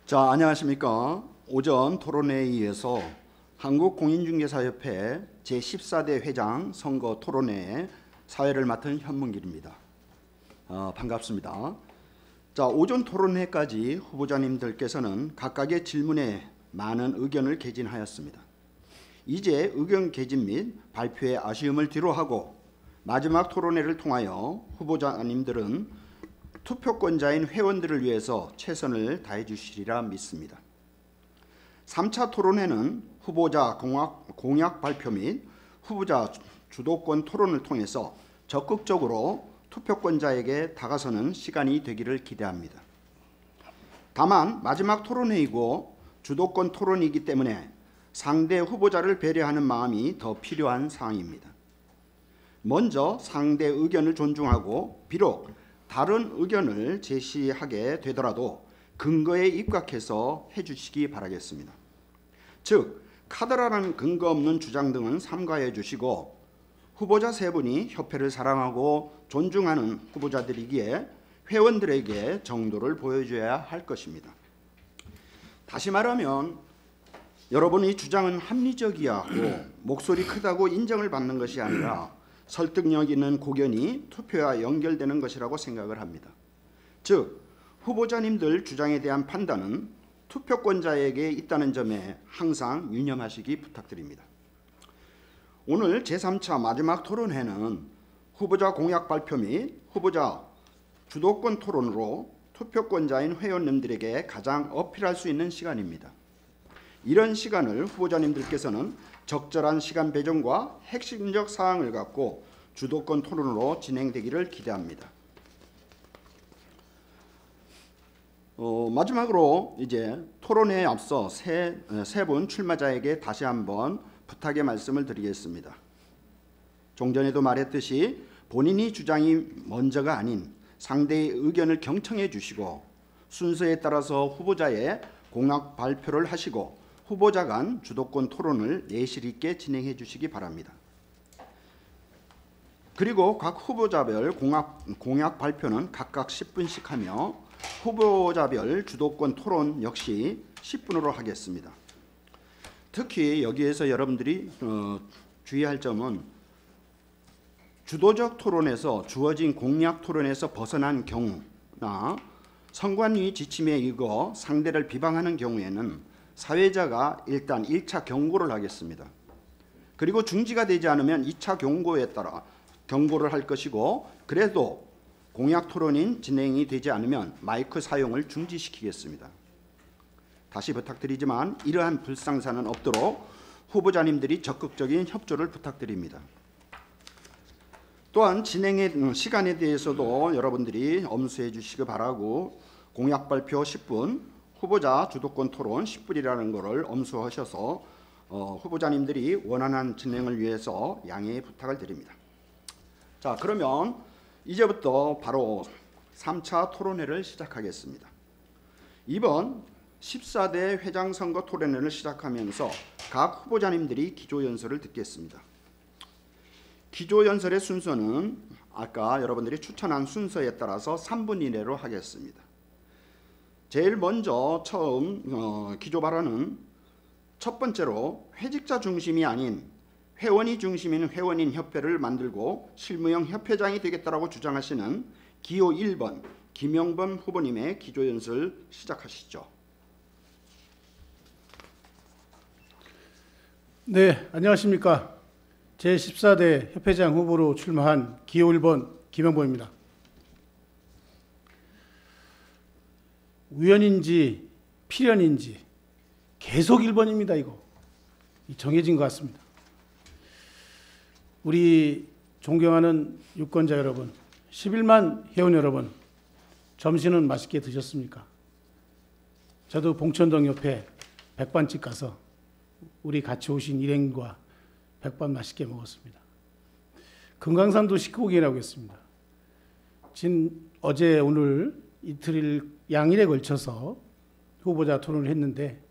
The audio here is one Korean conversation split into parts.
자, 안녕하십니까. 오전 토론회의에서 한국공인중개사협회 제14대 회장 선거 토론회에 사회를 맡은 현문길입니다. 반갑습니다. 자, 오전 토론회까지 후보자님들께서는 각각의 질문에 많은 의견을 개진하였습니다. 이제 의견 개진 및 발표의 아쉬움을 뒤로하고 마지막 토론회를 통하여 후보자님들은 투표권자인 회원들을 위해서 최선을 다해 주시리라 믿습니다. 3차 토론회는 후보자 공약 발표 및 후보자 주도권 토론을 통해서 적극적으로 투표권자에게 다가서는 시간이 되기를 기대합니다. 다만 마지막 토론회이고 주도권 토론이기 때문에 상대 후보자를 배려하는 마음이 더 필요한 사항입니다. 먼저 상대 의견을 존중하고 비록 다른 의견을 제시하게 되더라도 근거에 입각해서 해주시기 바라겠습니다. 즉, 카더라는 근거 없는 주장 등은 삼가해 주시고 후보자 세 분이 협회를 사랑하고 존중하는 후보자들이기에 회원들에게 정도를 보여줘야 할 것입니다. 다시 말하면 여러분의 주장은 합리적이야 하고 목소리 크다고 인정을 받는 것이 아니라 설득력 있는 고견이 투표와 연결되는 것이라고 생각을 합니다. 즉, 후보자님들 주장에 대한 판단은 투표권자에게 있다는 점에 항상 유념하시기 부탁드립니다. 오늘 제3차 마지막 토론회는 후보자 공약 발표 및 후보자 주도권 토론으로 투표권자인 회원님들에게 가장 어필할 수 있는 시간입니다. 이런 시간을 후보자님들께서는 적절한 시간 배정과 핵심적 사항을 갖고 주도권 토론으로 진행되기를 기대합니다. 마지막으로 이제 토론회에 앞서 세 분 출마자에게 다시 한번 부탁의 말씀을 드리겠습니다. 종전에도 말했듯이 본인이 주장이 먼저가 아닌 상대의 의견을 경청해 주시고 순서에 따라서 후보자의 공약 발표를 하시고 후보자 간 주도권 토론을 예실 있게 진행해 주시기 바랍니다. 그리고 각 후보자별 공약 발표는 각각 10분씩 하며 후보자별 주도권 토론 역시 10분으로 하겠습니다. 특히 여기에서 여러분들이 주의할 점은 주도적 토론에서 주어진 공약 토론에서 벗어난 경우나 선관위 지침에 의거 상대를 비방하는 경우에는 사회자가 일단 1차 경고를 하겠습니다. 그리고 중지가 되지 않으면 2차 경고에 따라 경고를 할 것이고 그래도 공약 토론인 진행이 되지 않으면 마이크 사용을 중지시키겠습니다. 다시 부탁드리지만 이러한 불상사는 없도록 후보자님들이 적극적인 협조를 부탁드립니다. 또한 진행의 시간에 대해서도 여러분들이 엄수해 주시기 바라고 공약 발표 10분, 후보자 주도권 토론 10분이라는 것을 엄수하셔서 후보자님들이 원활한 진행을 위해서 양해의 부탁을 드립니다. 자, 그러면 이제부터 바로 3차 토론회를 시작하겠습니다. 이번 14대 회장 선거 토론회를 시작하면서 각 후보자님들이 기조연설을 듣겠습니다. 기조연설의 순서는 아까 여러분들이 추천한 순서에 따라서 3분 이내로 하겠습니다. 제일 먼저 처음 기조 발언은 첫 번째로 회직자 중심이 아닌 회원이 중심인 회원인 협회를 만들고 실무형 협회장이 되겠다라고 주장하시는 기호 1번 김영범 후보님의 기조연설 시작하시죠. 네, 안녕하십니까. 제14대 협회장 후보로 출마한 기호 1번 김영범입니다. 우연인지 필연인지 계속 1번입니다. 이거 정해진 것 같습니다. 우리 존경하는 유권자 여러분, 11만 회원 여러분, 점심은 맛있게 드셨습니까? 저도 봉천동 옆에 백반집 가서 우리 같이 오신 일행과 백반 맛있게 먹었습니다. 금강산도 식후경이라고 했습니다. 어제 오늘 이틀 양일에 걸쳐서 후보자 토론을 했는데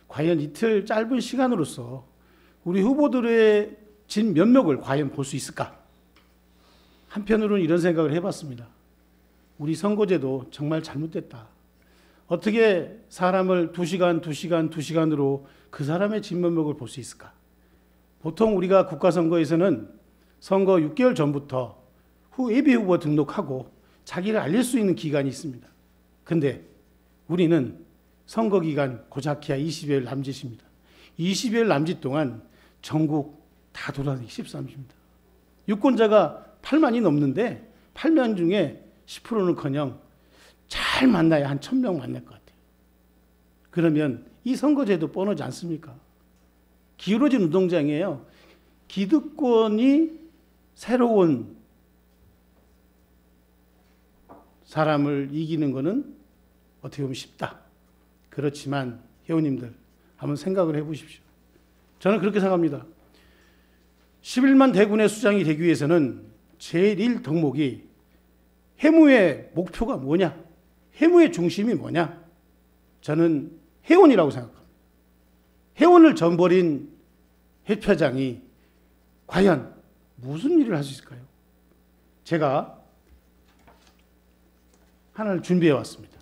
과연 이틀 짧은 시간으로서 우리 후보들의 진 면목을 과연 볼 수 있을까? 한편으로는 이런 생각을 해봤습니다. 우리 선거제도 정말 잘못됐다. 어떻게 사람을 2시간으로 그 사람의 진면목을 볼 수 있을까? 보통 우리가 국가선거에서는 선거 6개월 전부터 예비후보 등록하고 자기를 알릴 수 있는 기간이 있습니다. 근데 우리는 선거 기간 고작해야 20여일 남짓입니다. 20여일 남짓 동안 전국 다 돌아다니기 십삼십니다. 유권자가 8만이 넘는데 8만 중에 10%는커녕 잘 만나야 한 1000명 만날 것 같아요. 그러면 이 선거제도 뻔하지 않습니까? 기울어진 운동장이에요. 기득권이 새로운 사람을 이기는 것은 어떻게 보면 쉽다. 그렇지만 회원님들 한번 생각을 해보십시오. 저는 그렇게 생각합니다. 11만 대군의 수장이 되기 위해서는 제1 덕목이 해무의 목표가 뭐냐? 해무의 중심이 뭐냐? 저는 회원이라고 생각합니다. 회원을 저버린 협회장이 과연 무슨 일을 할 수 있을까요? 제가 하나를 준비해 왔습니다.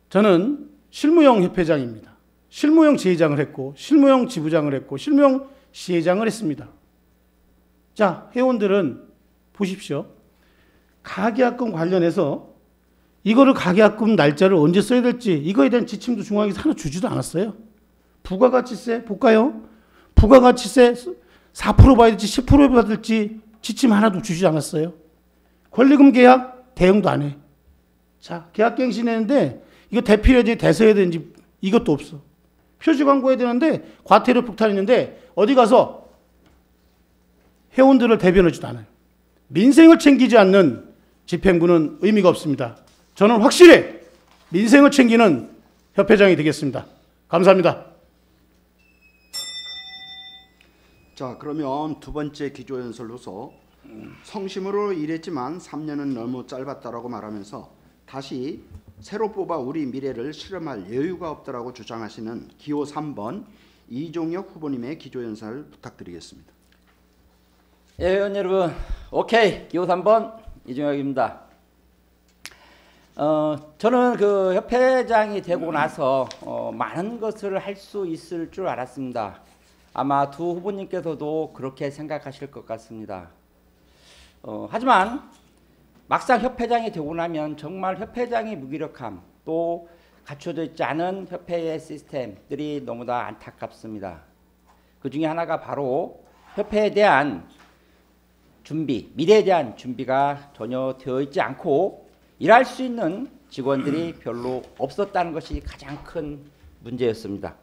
저는 실무형 협회장입니다. 실무형 지회장을 했고 실무형 지부장을 했고 실무형 시회장을 했습니다. 자, 회원들은 보십시오. 가계약금 관련해서 이거를 가계약금 날짜를 언제 써야 될지 이거에 대한 지침도 중앙에서 하나 주지도 않았어요. 부가가치세 볼까요? 부가가치세 4% 받을지 10% 받을지 지침 하나도 주지 않았어요. 권리금 계약 대응도 안 해. 자, 계약갱신했는데 이거 대필해야 되는지 대서해야 되는지 이것도 없어. 표지 광고해야 되는데 과태료 폭탄했는데 어디 가서 회원들을 대변하지도 않아요. 민생을 챙기지 않는 집행부는 의미가 없습니다. 저는 확실히 민생을 챙기는 협회장이 되겠습니다. 감사합니다. 자, 그러면 두 번째 기조연설로서 성심으로 일했지만 3년은 너무 짧았다라고 말하면서 다시 새로 뽑아 우리 미래를 실험할 여유가 없다라고 주장하시는 기호 3번 이종혁 후보님의 기조연설 부탁드리겠습니다. 예, 회원 여러분, 오케이, 기호 3번 이종혁입니다. 저는 그 협회장이 되고 나서 많은 것을 할 수 있을 줄 알았습니다. 아마 두 후보님께서도 그렇게 생각하실 것 같습니다. 하지만 막상 협회장이 되고 나면 정말 협회장의 무기력함 또 갖춰져 있지 않은 협회의 시스템들이 너무나 안타깝습니다. 그 중에 하나가 바로 협회에 대한 준비, 미래에 대한 준비가 전혀 되어 있지 않고 일할 수 있는 직원들이 별로 없었다는 것이 가장 큰 문제였습니다.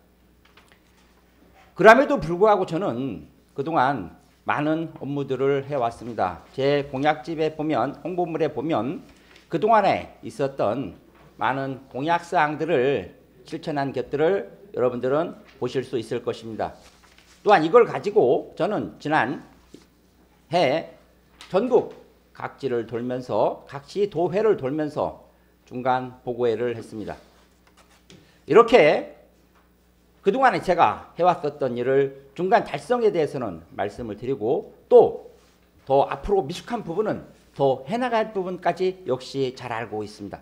그럼에도 불구하고 저는 그동안 많은 업무들을 해왔습니다. 제 공약집에 보면, 홍보물에 보면 그동안에 있었던 많은 공약사항들을 실천한 것들을 여러분들은 보실 수 있을 것입니다. 또한 이걸 가지고 저는 지난 해 전국 각지를 돌면서 각시 도회를 돌면서 중간 보고회를 했습니다. 이렇게 그동안에 제가 해왔었던 일을 중간 달성에 대해서는 말씀을 드리고 또 더 앞으로 미숙한 부분은 더 해나갈 부분까지 역시 잘 알고 있습니다.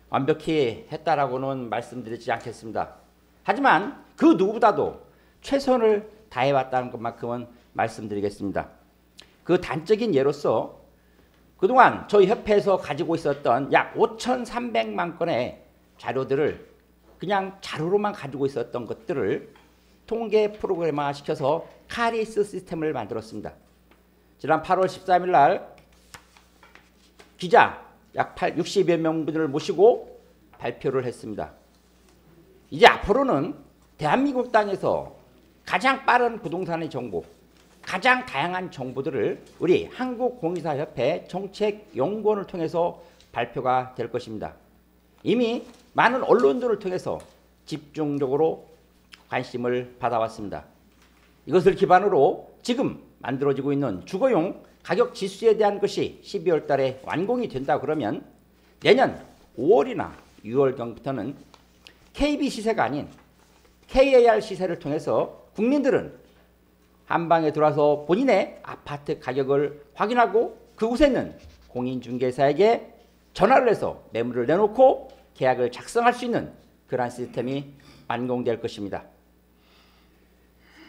완벽히 했다라고는 말씀드리지 않겠습니다. 하지만 그 누구보다도 최선을 다해왔다는 것만큼은 말씀드리겠습니다. 그 단적인 예로서 그동안 저희 협회에서 가지고 있었던 약 5,300만 건의 자료들을 그냥 자료로만 가지고 있었던 것들을 통계 프로그램화 시켜서 카리스 시스템을 만들었습니다. 지난 8월 13일 날 기자 약 60여 명분을 모시고 발표를 했습니다. 이제 앞으로는 대한민국 땅에서 가장 빠른 부동산의 정보, 가장 다양한 정보들을 우리 한국공인사협회 정책연구원을 통해서 발표가 될 것입니다. 이미 많은 언론들을 통해서 집중적으로 관심을 받아왔습니다. 이것을 기반으로 지금 만들어지고 있는 주거용 가격 지수에 대한 것이 12월 달에 완공이 된다 그러면 내년 5월이나 6월경부터는 KB 시세가 아닌 KAR 시세를 통해서 국민들은 한방에 들어와서 본인의 아파트 가격을 확인하고 그곳에 있는 공인중개사에게 전화를 해서 매물을 내놓고 계약을 작성할 수 있는 그러한 시스템이 완공될 것입니다.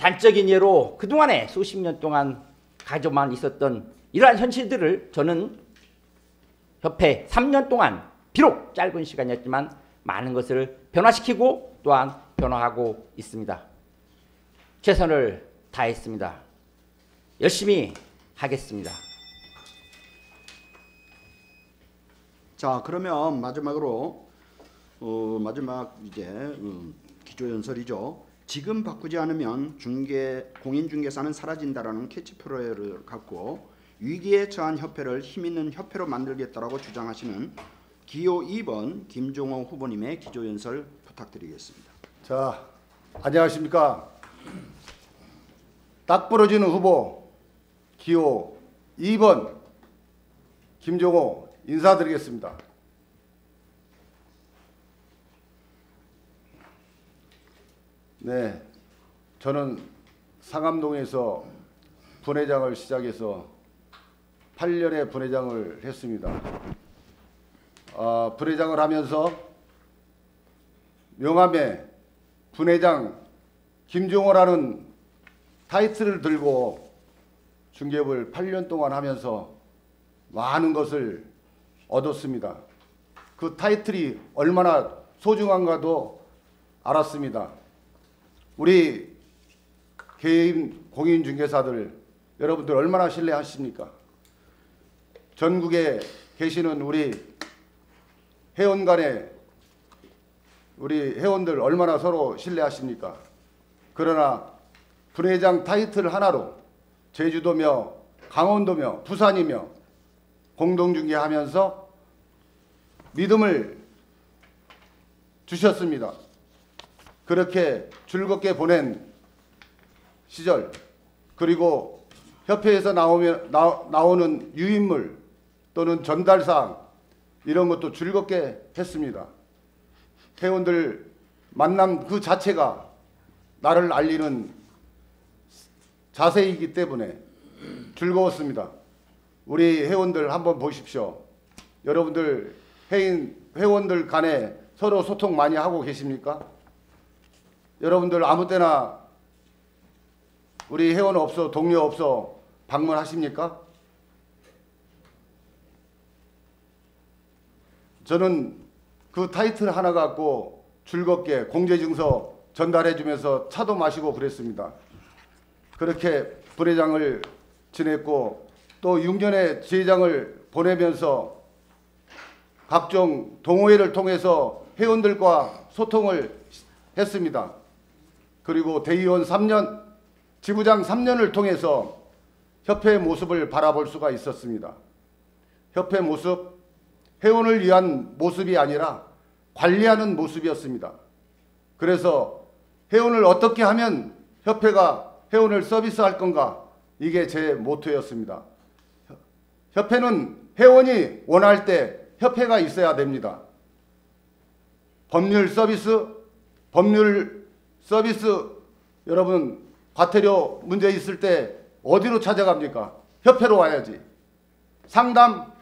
단적인 예로 그동안에 수십 년 동안 가져만 있었던 이러한 현실들을 저는 협회 3년 동안 비록 짧은 시간이었지만 많은 것을 변화시키고 또한 변화하고 있습니다. 최선을 다했습니다. 열심히 하겠습니다. 자, 그러면 마지막으로 마지막 이제 기조연설이죠. 지금 바꾸지 않으면 공인중개사는 사라진다라는 캐치프레이즈를 갖고 위기에 처한 협회를 힘있는 협회로 만들겠다라고 주장하시는 기호 2번 김종호 후보님의 기조연설 부탁드리겠습니다. 자, 안녕하십니까. 딱 부러지는 후보 기호 2번 김종호 인사드리겠습니다. 네, 저는 상암동에서 분회장을 시작해서 8년의 분회장을 했습니다. 분회장을 하면서 명함에 분회장 김종호라는 타이틀을 들고 중개업을 8년 동안 하면서 많은 것을 얻었습니다. 그 타이틀이 얼마나 소중한가도 알았습니다. 우리 개인 공인중개사들 여러분들 얼마나 신뢰하십니까? 전국에 계시는 우리 회원 간에 우리 회원들 얼마나 서로 신뢰하십니까? 그러나 분회장 타이틀 하나로 제주도며 강원도며 부산이며 공동중개하면서 믿음을 주셨습니다. 그렇게 즐겁게 보낸 시절, 그리고 협회에서 나오는 유인물 또는 전달사항 이런 것도 즐겁게 했습니다. 회원들 만남 그 자체가 나를 알리는 자세이기 때문에 즐거웠습니다. 우리 회원들 한번 보십시오. 여러분들 회원들 간에 서로 소통 많이 하고 계십니까? 여러분들 아무 때나 우리 회원업소, 동료업소 방문하십니까? 저는 그 타이틀 하나 갖고 즐겁게 공제증서 전달해주면서 차도 마시고 그랬습니다. 그렇게 분회장을 지냈고 또 6년의 지회장을 보내면서 각종 동호회를 통해서 회원들과 소통을 했습니다. 그리고 대의원 3년, 지부장 3년을 통해서 협회의 모습을 바라볼 수가 있었습니다. 협회 모습, 회원을 위한 모습이 아니라 관리하는 모습이었습니다. 그래서 회원을 어떻게 하면 협회가 회원을 서비스할 건가, 이게 제 모토였습니다. 협회는 회원이 원할 때 협회가 있어야 됩니다. 법률 서비스 여러분 과태료 문제 있을 때 어디로 찾아갑니까? 협회로 와야지. 상담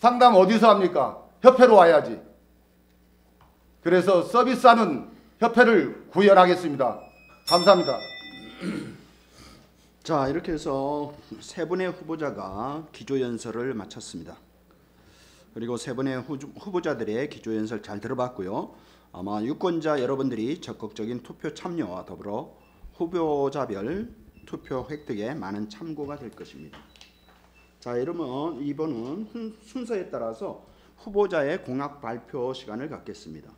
어디서 합니까? 협회로 와야지. 그래서 서비스하는 협회를 구현하겠습니다. 감사합니다. 자, 이렇게 해서 세 분의 후보자가 기조연설을 마쳤습니다. 그리고 세 분의 후보자들의 기조연설 잘 들어봤고요. 아마 유권자 여러분들이 적극적인 투표 참여와 더불어 후보자별 투표 획득에 많은 참고가 될 것입니다. 자, 이러면 이번은 순서에 따라서 후보자의 공약 발표 시간을 갖겠습니다.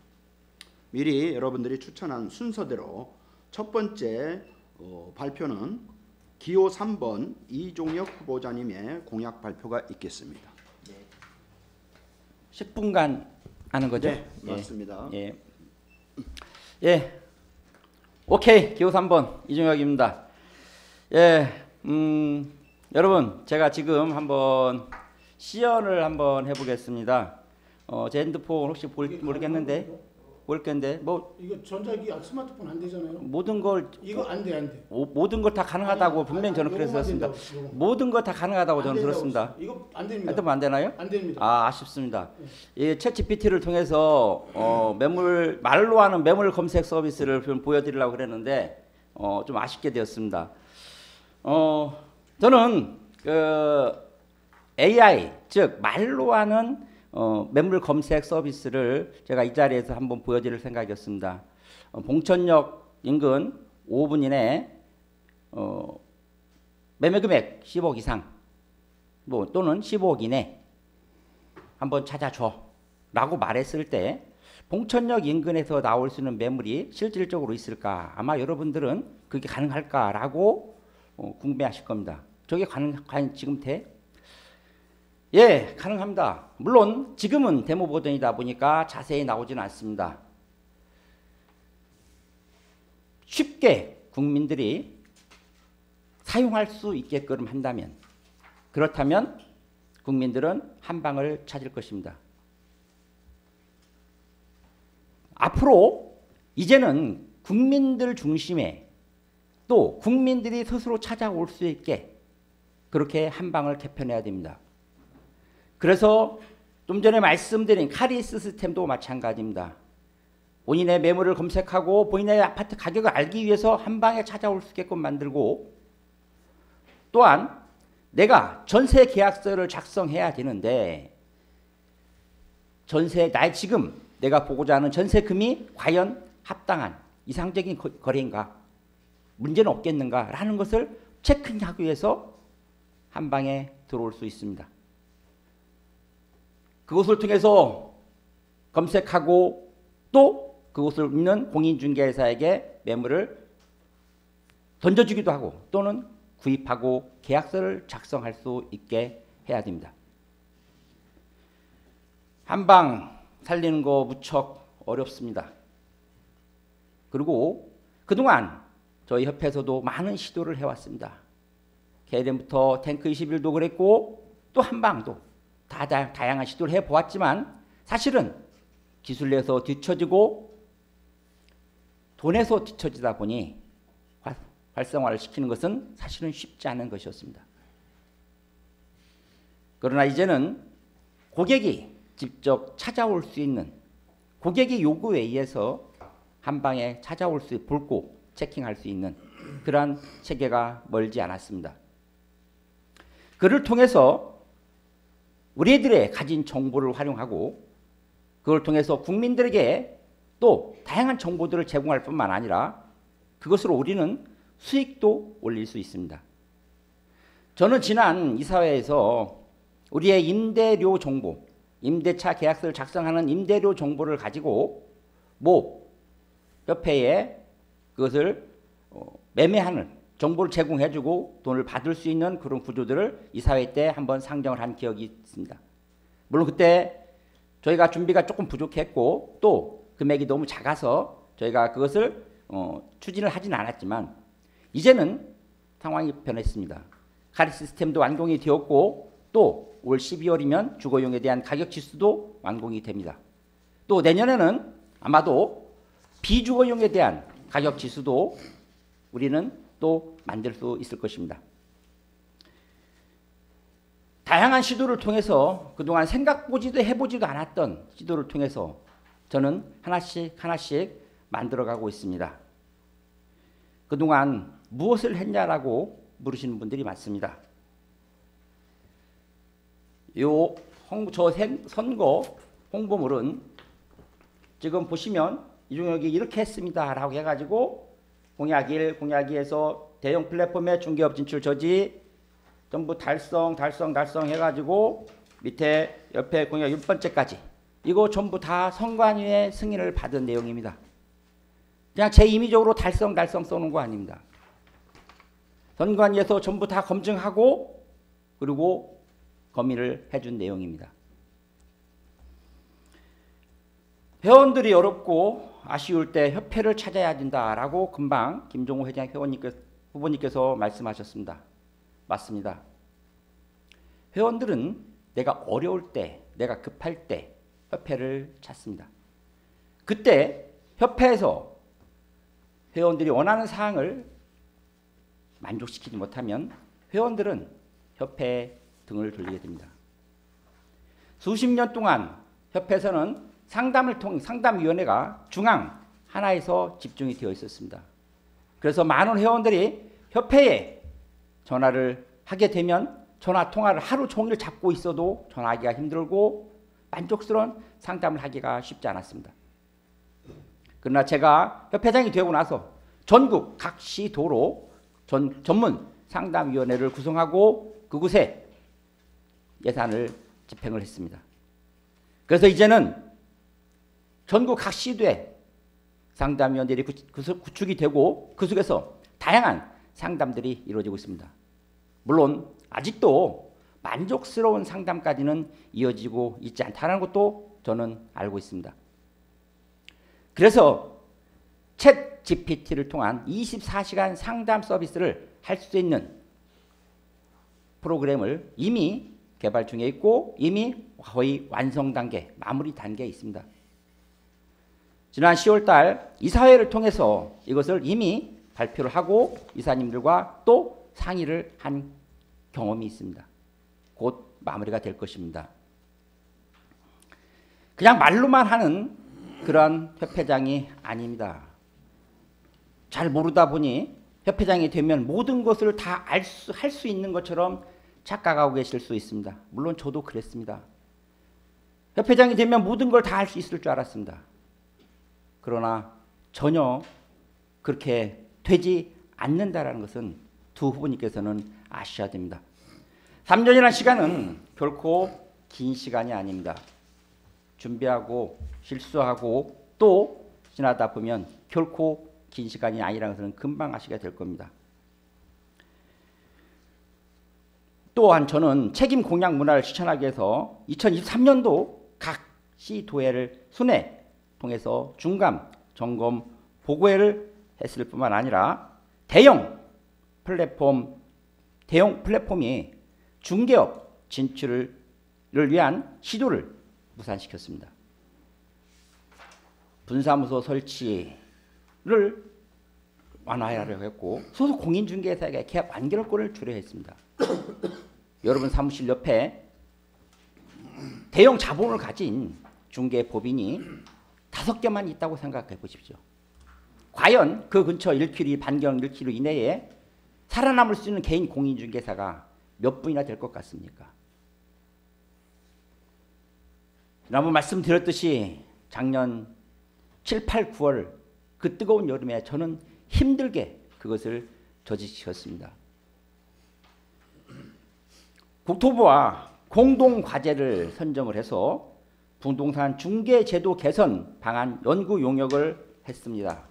미리 여러분들이 추천한 순서대로 첫 번째 발표는 기호 3번 이종혁 후보자님의 공약 발표가 있겠습니다. 10분간 하는 거죠? 네, 맞습니다. 예. 예. 오케이. 기호 3번 이종혁입니다. 예. 여러분, 제가 지금 한번 시연을 한번 해 보겠습니다. 제 핸드폰 혹시 모르겠는데 뭘 건데 뭐 이거 전자기 스마트폰 안 되잖아요. 모든 걸 이거 안 돼, 안 돼. 모든 걸 다 가능하다고 분명히 저는 그래서 들었습니다. 모든 걸 다 가능하다고 저는 들었습니다. 이거 안 됩니다. 하여튼 안 되나요? 안 됩니다. 아, 아쉽습니다. 이 챗GPT를 통해서 매물 말로 하는 매물 검색 서비스를 좀 보여드리려고 그랬는데 좀 아쉽게 되었습니다. 저는 그 AI 즉 말로 하는 매물 검색 서비스를 제가 이 자리에서 한번 보여드릴 생각이었습니다. 봉천역 인근 5분 이내 매매 금액 10억 이상 뭐 또는 15억 이내 한번 찾아줘라고 말했을 때 봉천역 인근에서 나올 수 있는 매물이 실질적으로 있을까? 아마 여러분들은 그게 가능할까라고 궁금해하실 겁니다. 저게 과연 지금 돼? 예, 가능합니다. 물론 지금은 데모 버전이다 보니까 자세히 나오지는 않습니다. 쉽게 국민들이 사용할 수 있게끔 한다면, 그렇다면 국민들은 한 방을 찾을 것입니다. 앞으로 이제는 국민들 중심에 또 국민들이 스스로 찾아올 수 있게 그렇게 한 방을 개편해야 됩니다. 그래서 좀 전에 말씀드린 카리스 시스템도 마찬가지입니다. 본인의 매물을 검색하고 본인의 아파트 가격을 알기 위해서 한 방에 찾아올 수 있게끔 만들고, 또한 내가 전세 계약서를 작성해야 되는데 지금 내가 보고자 하는 전세금이 과연 합당한 이상적인 거래인가, 문제는 없겠는가라는 것을 체크하기 위해서 한 방에 들어올 수 있습니다. 그것을 통해서 검색하고 또 그것을 있는 공인중개사에게 매물을 던져주기도 하고 또는 구입하고 계약서를 작성할 수 있게 해야 됩니다. 한 방 살리는 거 무척 어렵습니다. 그리고 그동안 저희 협회에서도 많은 시도를 해왔습니다. KLM부터 탱크21도 그랬고 또 한방도 다양한 시도를 해보았지만 사실은 기술 내에서 뒤처지고 돈에서 뒤처지다 보니 활성화를 시키는 것은 사실은 쉽지 않은 것이었습니다. 그러나 이제는 고객이 직접 찾아올 수 있는, 고객의 요구에 의해서 한 방에 찾아올 수 있고 볼고 체킹할 수 있는 그러한 체계가 멀지 않았습니다. 그를 통해서 우리들의 가진 정보를 활용하고 그걸 통해서 국민들에게 또 다양한 정보들을 제공할 뿐만 아니라 그것으로 우리는 수익도 올릴 수 있습니다. 저는 지난 이사회에서 우리의 임대료 정보, 임대차 계약서를 작성하는 임대료 정보를 가지고 모 협회에 그것을 매매하는 정보를 제공해주고 돈을 받을 수 있는 그런 구조들을 이사회 때 한번 상정을 한 기억이 있습니다. 물론 그때 저희가 준비가 조금 부족했고 또 금액이 너무 작아서 저희가 그것을 추진을 하지는 않았지만 이제는 상황이 변했습니다. 카리스 시스템도 완공이 되었고 또 올 12월이면 주거용에 대한 가격 지수도 완공이 됩니다. 또 내년에는 아마도 비주거용에 대한 가격 지수도 우리는 또 만들 수 있을 것입니다. 다양한 시도를 통해서 그동안 생각보지도 해보지도 않았던 시도를 통해서 저는 하나씩 만들어가고 있습니다. 그동안 무엇을 했냐라고 물으시는 분들이 많습니다. 저 선거 홍보물은 지금 보시면 이종혁이 이렇게 했습니다라고 해가지고 공약 1, 공약 2에서 대형 플랫폼의 중개업 진출 저지 전부 달성 해가지고 밑에 옆에 공약 6번째까지 이거 전부 다 선관위의 승인을 받은 내용입니다. 그냥 제 임의적으로 달성 써놓은 거 아닙니다. 선관위에서 전부 다 검증하고 그리고 검의를 해준 내용입니다. 회원들이 어렵고 아쉬울 때 협회를 찾아야 된다라고 금방 김종호 회장 후보님께서 말씀하셨습니다. 맞습니다. 회원들은 내가 어려울 때, 내가 급할 때 협회를 찾습니다. 그때 협회에서 회원들이 원하는 사항을 만족시키지 못하면 회원들은 협회에 등을 돌리게 됩니다. 수십 년 동안 협회에서는 상담위원회가 중앙 하나에서 집중이 되어 있었습니다. 그래서 많은 회원들이 협회에 전화를 하게 되면 전화 통화를 하루 종일 잡고 있어도 전화하기가 힘들고 만족스러운 상담을 하기가 쉽지 않았습니다. 그러나 제가 협회장이 되고 나서 전국 각 시도로 전문 상담위원회를 구성하고 그곳에 예산을 집행을 했습니다. 그래서 이제는 전국 각 시도에 상담위원들이 구축이 되고 그 속에서 다양한 상담들이 이루어지고 있습니다. 물론 아직도 만족스러운 상담까지는 이어지고 있지 않다는 것도 저는 알고 있습니다. 그래서 챗 GPT를 통한 24시간 상담 서비스를 할 수 있는 프로그램을 이미 개발 중에 있고 이미 거의 완성 단계, 마무리 단계에 있습니다. 지난 10월달 이사회를 통해서 이것을 이미 발표를 하고 이사님들과 또 상의를 한 경험이 있습니다. 곧 마무리가 될 것입니다. 그냥 말로만 하는 그런 협회장이 아닙니다. 잘 모르다 보니 협회장이 되면 모든 것을 다 할 수 있는 것처럼 착각하고 계실 수 있습니다. 물론 저도 그랬습니다. 협회장이 되면 모든 걸 다 할 수 있을 줄 알았습니다. 그러나 전혀 그렇게 되지 않는다라는 것은 두 후보님께서는 아셔야 됩니다. 3년이라는 시간은 결코 긴 시간이 아닙니다. 준비하고 실수하고 또 지나다 보면 결코 긴 시간이 아니라는 것은 금방 아시게 될 겁니다. 또한 저는 책임 공약 문화를 실천하기 위해서 2023년도 각 시도회를 순회 통해서 중간 점검 보고회를 했을 뿐만 아니라 대형 플랫폼이 중개업 진출을 위한 시도를 무산시켰습니다. 분사무소 설치를 완화하려고 했고 소속 공인중개사에게 계약 완결권을 주려 했습니다. 여러분 사무실 옆에 대형 자본을 가진 중개법인이 5개만 있다고 생각해 보십시오. 과연 그 근처 1km, 반경 1km 이내에 살아남을 수 있는 개인 공인중개사가 몇 분이나 될 것 같습니까? 지난번 말씀드렸듯이 작년 7, 8, 9월 그 뜨거운 여름에 저는 힘들게 그것을 저지시켰습니다. 국토부와 공동과제를 선정을 해서 부동산 중개제도 개선 방안 연구 용역을 했습니다.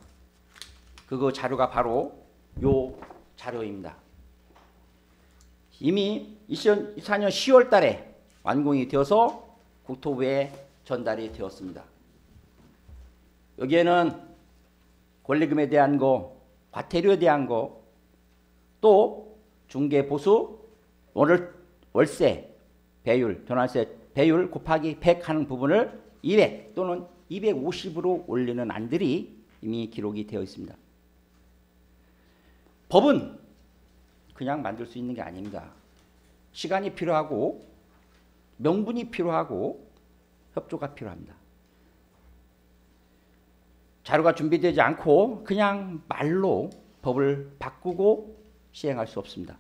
그 자료가 바로 요 자료입니다. 이미 2024년 10월 달에 완공이 되어서 국토부에 전달이 되었습니다. 여기에는 권리금에 대한 거, 과태료에 대한 거, 또 중개보수, 월세 배율, 전환세 배율 곱하기 100 하는 부분을 200 또는 250으로 올리는 안들이 이미 기록이 되어 있습니다. 법은 그냥 만들 수 있는 게 아닙니다. 시간이 필요하고 명분이 필요하고 협조가 필요합니다. 자료가 준비되지 않고 그냥 말로 법을 바꾸고 시행할 수 없습니다.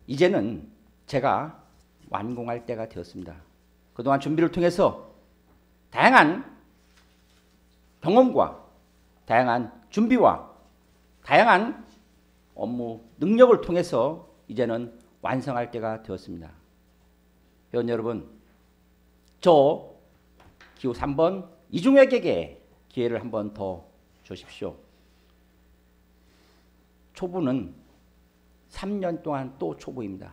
이제는 제가 완공할 때가 되었습니다. 그동안 준비를 통해서 다양한 경험과 다양한 준비와 다양한 업무 능력을 통해서 이제는 완성할 때가 되었습니다. 회원 여러분, 저 기호 3번 이중혁에게 기회를 한 번 더 주십시오. 초부는 3년 동안 또 초부입니다.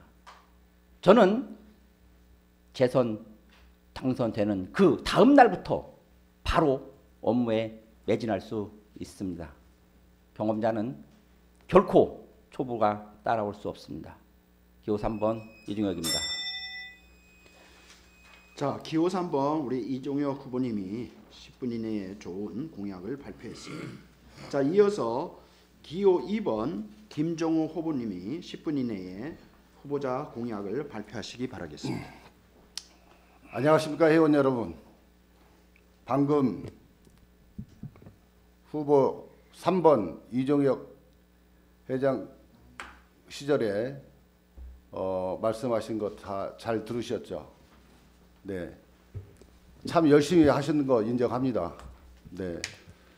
저는 재선 당선되는 그 다음 날부터 바로 업무에 매진할 수 있습니다. 경험자는 결코 초부가 따라올 수 없습니다. 기호 3번 이중혁입니다. 자, 기호 3번 우리 이종혁 후보님이 10분 이내에 좋은 공약을 발표했습니다. 자, 이어서 기호 2번 김종우 후보님이 10분 이내에 후보자 공약을 발표하시기 바라겠습니다. 안녕하십니까 회원 여러분. 방금 후보 3번 이종혁 회장 시절에 말씀하신 거 다 잘 들으셨죠? 네, 참 열심히 하시는 거 인정합니다. 네,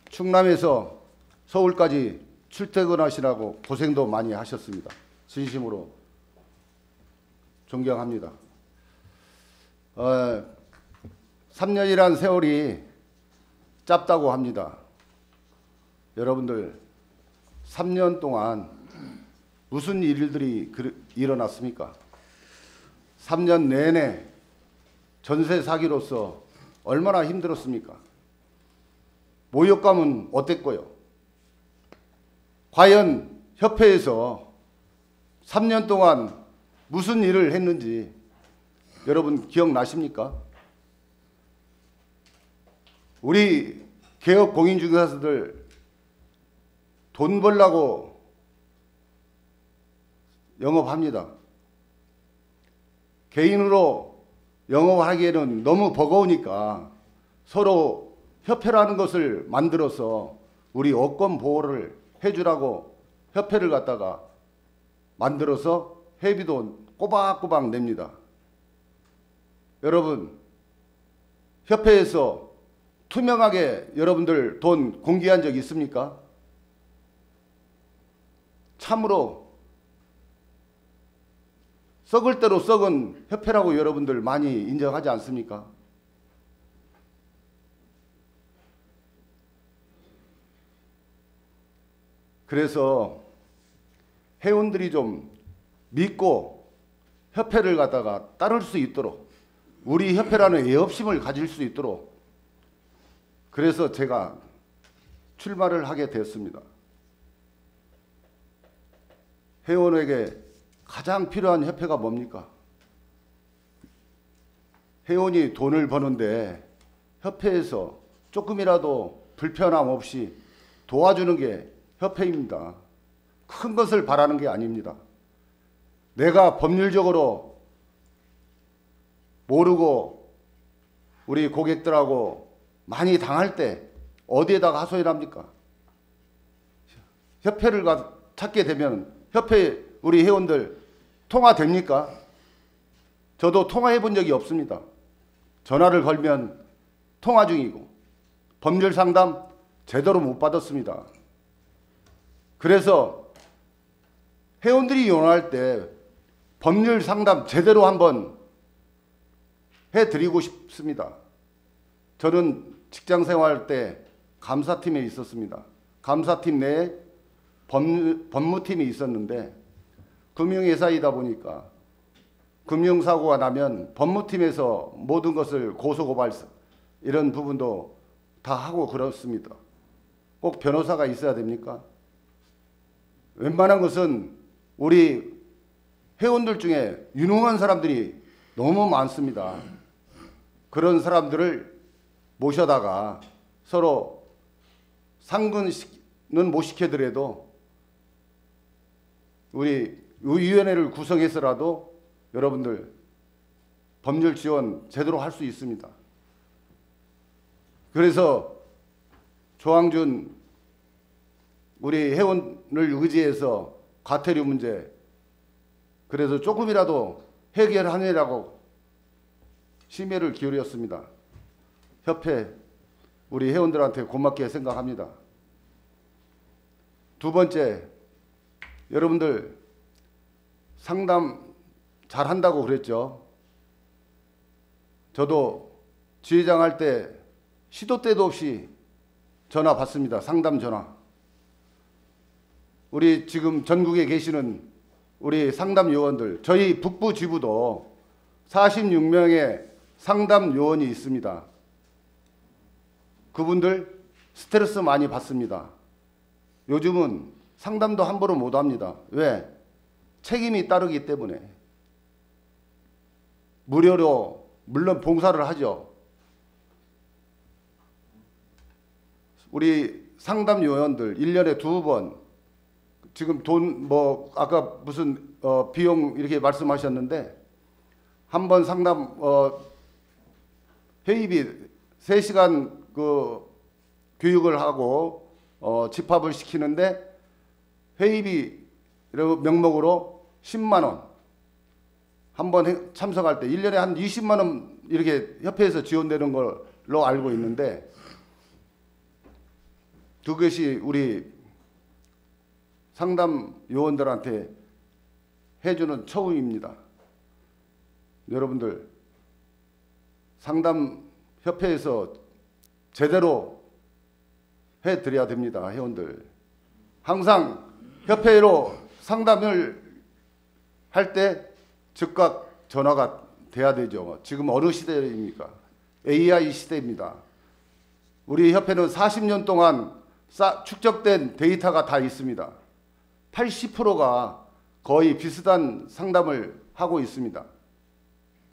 충남에서 서울까지 출퇴근하시라고 고생도 많이 하셨습니다. 진심으로 존경합니다. 3년이란 세월이 짧다고 합니다. 여러분들 3년 동안 무슨 일들이 일어났습니까? 3년 내내 전세 사기로서 얼마나 힘들었습니까? 모욕감은 어땠고요? 과연 협회에서 3년 동안 무슨 일을 했는지 여러분 기억나십니까? 우리 개업 공인중개사들 돈 벌라고 영업합니다. 개인으로 영업하기에는 너무 버거우니까 서로 협회라는 것을 만들어서 우리 업권 보호를 해주라고 협회를 갖다가 만들어서 회비도 꼬박꼬박 냅니다. 여러분, 협회에서 투명하게 여러분들 돈 공개한 적 있습니까? 참으로 썩을 대로 썩은 협회라고 여러분들 많이 인정하지 않습니까? 그래서 회원들이 좀 믿고 협회를 갖다가 따를 수 있도록 우리 협회라는 애업심을 가질 수 있도록 그래서 제가 출마를 하게 되었습니다. 회원에게 가장 필요한 협회가 뭡니까? 회원이 돈을 버는데 협회에서 조금이라도 불편함 없이 도와주는 게 협회입니다. 큰 것을 바라는 게 아닙니다. 내가 법률적으로 모르고 우리 고객들하고 많이 당할 때 어디에다가 하소연을 합니까? 협회를 찾게 되면 협회 우리 회원들 통화됩니까? 저도 통화해 본 적이 없습니다. 전화를 걸면 통화 중이고 법률 상담 제대로 못 받았습니다. 그래서 회원들이 요청할 때 법률 상담 제대로 한번 해드리고 싶습니다. 저는 직장 생활 때 감사팀에 있었습니다. 감사팀 내에 법무팀이 있었는데 금융회사이다 보니까 금융사고가 나면 법무팀에서 모든 것을 고소고발 이런 부분도 다 하고 그렇습니다. 꼭 변호사가 있어야 됩니까? 웬만한 것은 우리 회원들 중에 유능한 사람들이 너무 많습니다. 그런 사람들을 모셔다가 서로 상근은 못 시켜더라도 우리 위원회를 구성해서라도 여러분들 법률 지원 제대로 할 수 있습니다. 그래서 조항준 우리 회원을 의지해서 과태료 문제 그래서 조금이라도 해결하느라고 심혈을 기울였습니다. 협회 우리 회원들한테 고맙게 생각합니다. 두 번째, 여러분들 상담 잘한다고 그랬죠. 저도 지회장 할 때 시도 때도 없이 전화 받습니다. 상담 전화. 우리 지금 전국에 계시는 우리 상담 요원들, 저희 북부 지부도 46명의 상담 요원이 있습니다. 그분들 스트레스 많이 받습니다. 요즘은 상담도 함부로 못 합니다. 왜? 책임이 따르기 때문에. 무료로 물론 봉사를 하죠. 우리 상담 요원들 1년에 2번 지금 돈 뭐 아까 무슨 비용 이렇게 말씀하셨는데 한 번 상담 회의비 3시간 그 교육을 하고 집합을 시키는데 회의비 명목으로 10만 원 한 번 참석할 때 1년에 한 20만 원 이렇게 협회에서 지원되는 걸로 알고 있는데 그것이 우리 상담 요원들한테 해주는 처우입니다. 여러분들 상담 협회에서 제대로 해드려야 됩니다. 회원들 항상 협회로 상담을 할 때 즉각 전화가 돼야 되죠. 지금 어느 시대입니까? AI 시대입니다. 우리 협회는 40년 동안 축적된 데이터가 다 있습니다. 80%가 거의 비슷한 상담을 하고 있습니다.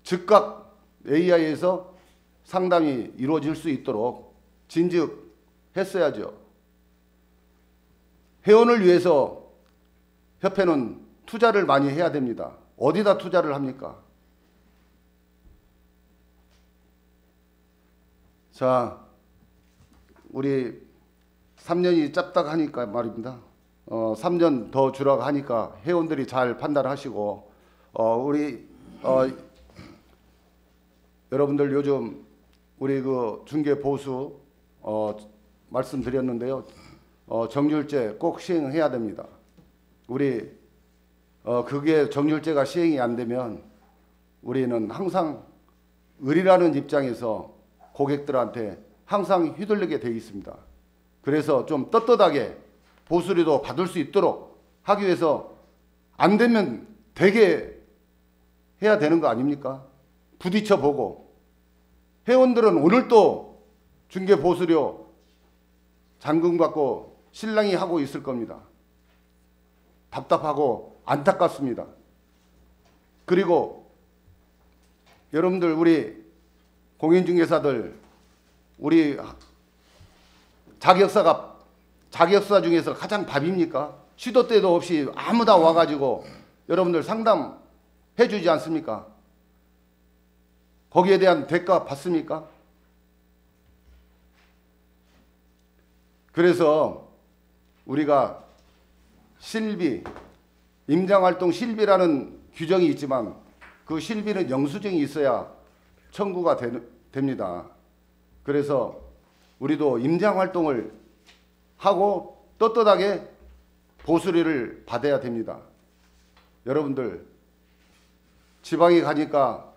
즉각 AI에서 상담이 이루어질 수 있도록 진즉했어야죠. 회원을 위해서 협회는 투자를 많이 해야 됩니다. 어디다 투자를 합니까? 자, 우리 3년이 짭딱하니까 말입니다. 3년 더 주라고 하니까 회원들이 잘 판단하시고 우리 여러분들 요즘 우리 그 중개 보수 말씀드렸는데요. 정률제 꼭 시행해야 됩니다. 우리 그게 정률제가 시행이 안 되면 우리는 항상 을이라는 입장에서 고객들한테 항상 휘둘리게 돼 있습니다. 그래서 좀 떳떳하게 보수료도 받을 수 있도록 하기 위해서 안 되면 되게 해야 되는 거 아닙니까? 부딪혀 보고 회원들은 오늘 또 중개 보수료 잔금 받고 실랑이 하고 있을 겁니다. 답답하고 안타깝습니다. 그리고 여러분들 우리 공인중개사들 우리 자격사 중에서 가장 밥입니까? 시도 때도 없이 아무나 와가지고 여러분들 상담해 주지 않습니까? 거기에 대한 대가 받습니까? 그래서 우리가 실비, 임장활동 실비라는 규정이 있지만 그 실비는 영수증이 있어야 청구가 됩니다. 그래서 우리도 임장활동을 하고 떳떳하게 보수료를 받아야 됩니다. 여러분들 지방에 가니까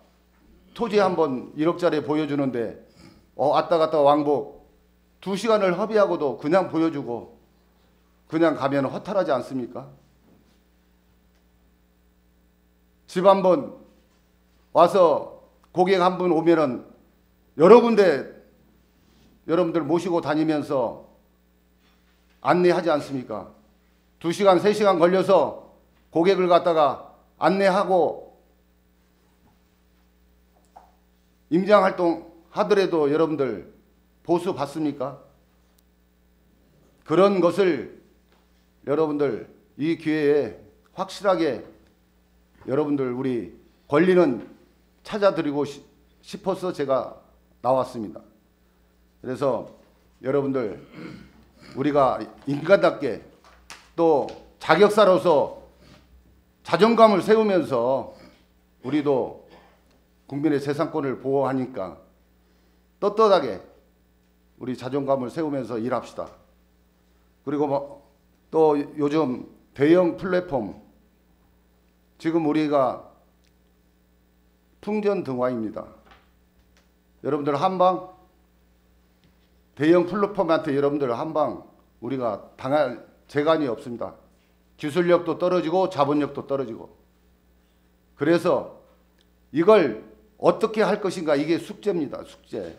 토지 한번 1억짜리 보여주는데 왔다 갔다 왕복 2시간을 허비하고도 그냥 보여주고 그냥 가면 허탈하지 않습니까? 집 한번 와서 고객 한 분 오면은 여러 군데 여러분들 모시고 다니면서 안내하지 않습니까? 2시간, 3시간 걸려서 고객을 갖다가 안내하고 임장활동 하더라도 여러분들 보수 받습니까? 그런 것을 여러분들 이 기회에 확실하게 여러분들 우리 권리는 찾아드리고 싶어서 제가 나왔습니다. 그래서 여러분들 우리가 인간답게 또 자격사로서 자존감을 세우면서 우리도 국민의 재산권을 보호하니까 떳떳하게 우리 자존감을 세우면서 일합시다. 그리고 또 요즘 대형 플랫폼 지금 우리가 풍전등화입니다. 여러분들 한방 대형 플랫폼한테 여러분들 한방 우리가 당할 재간이 없습니다. 기술력도 떨어지고 자본력도 떨어지고. 그래서 이걸 어떻게 할 것인가 이게 숙제입니다. 숙제.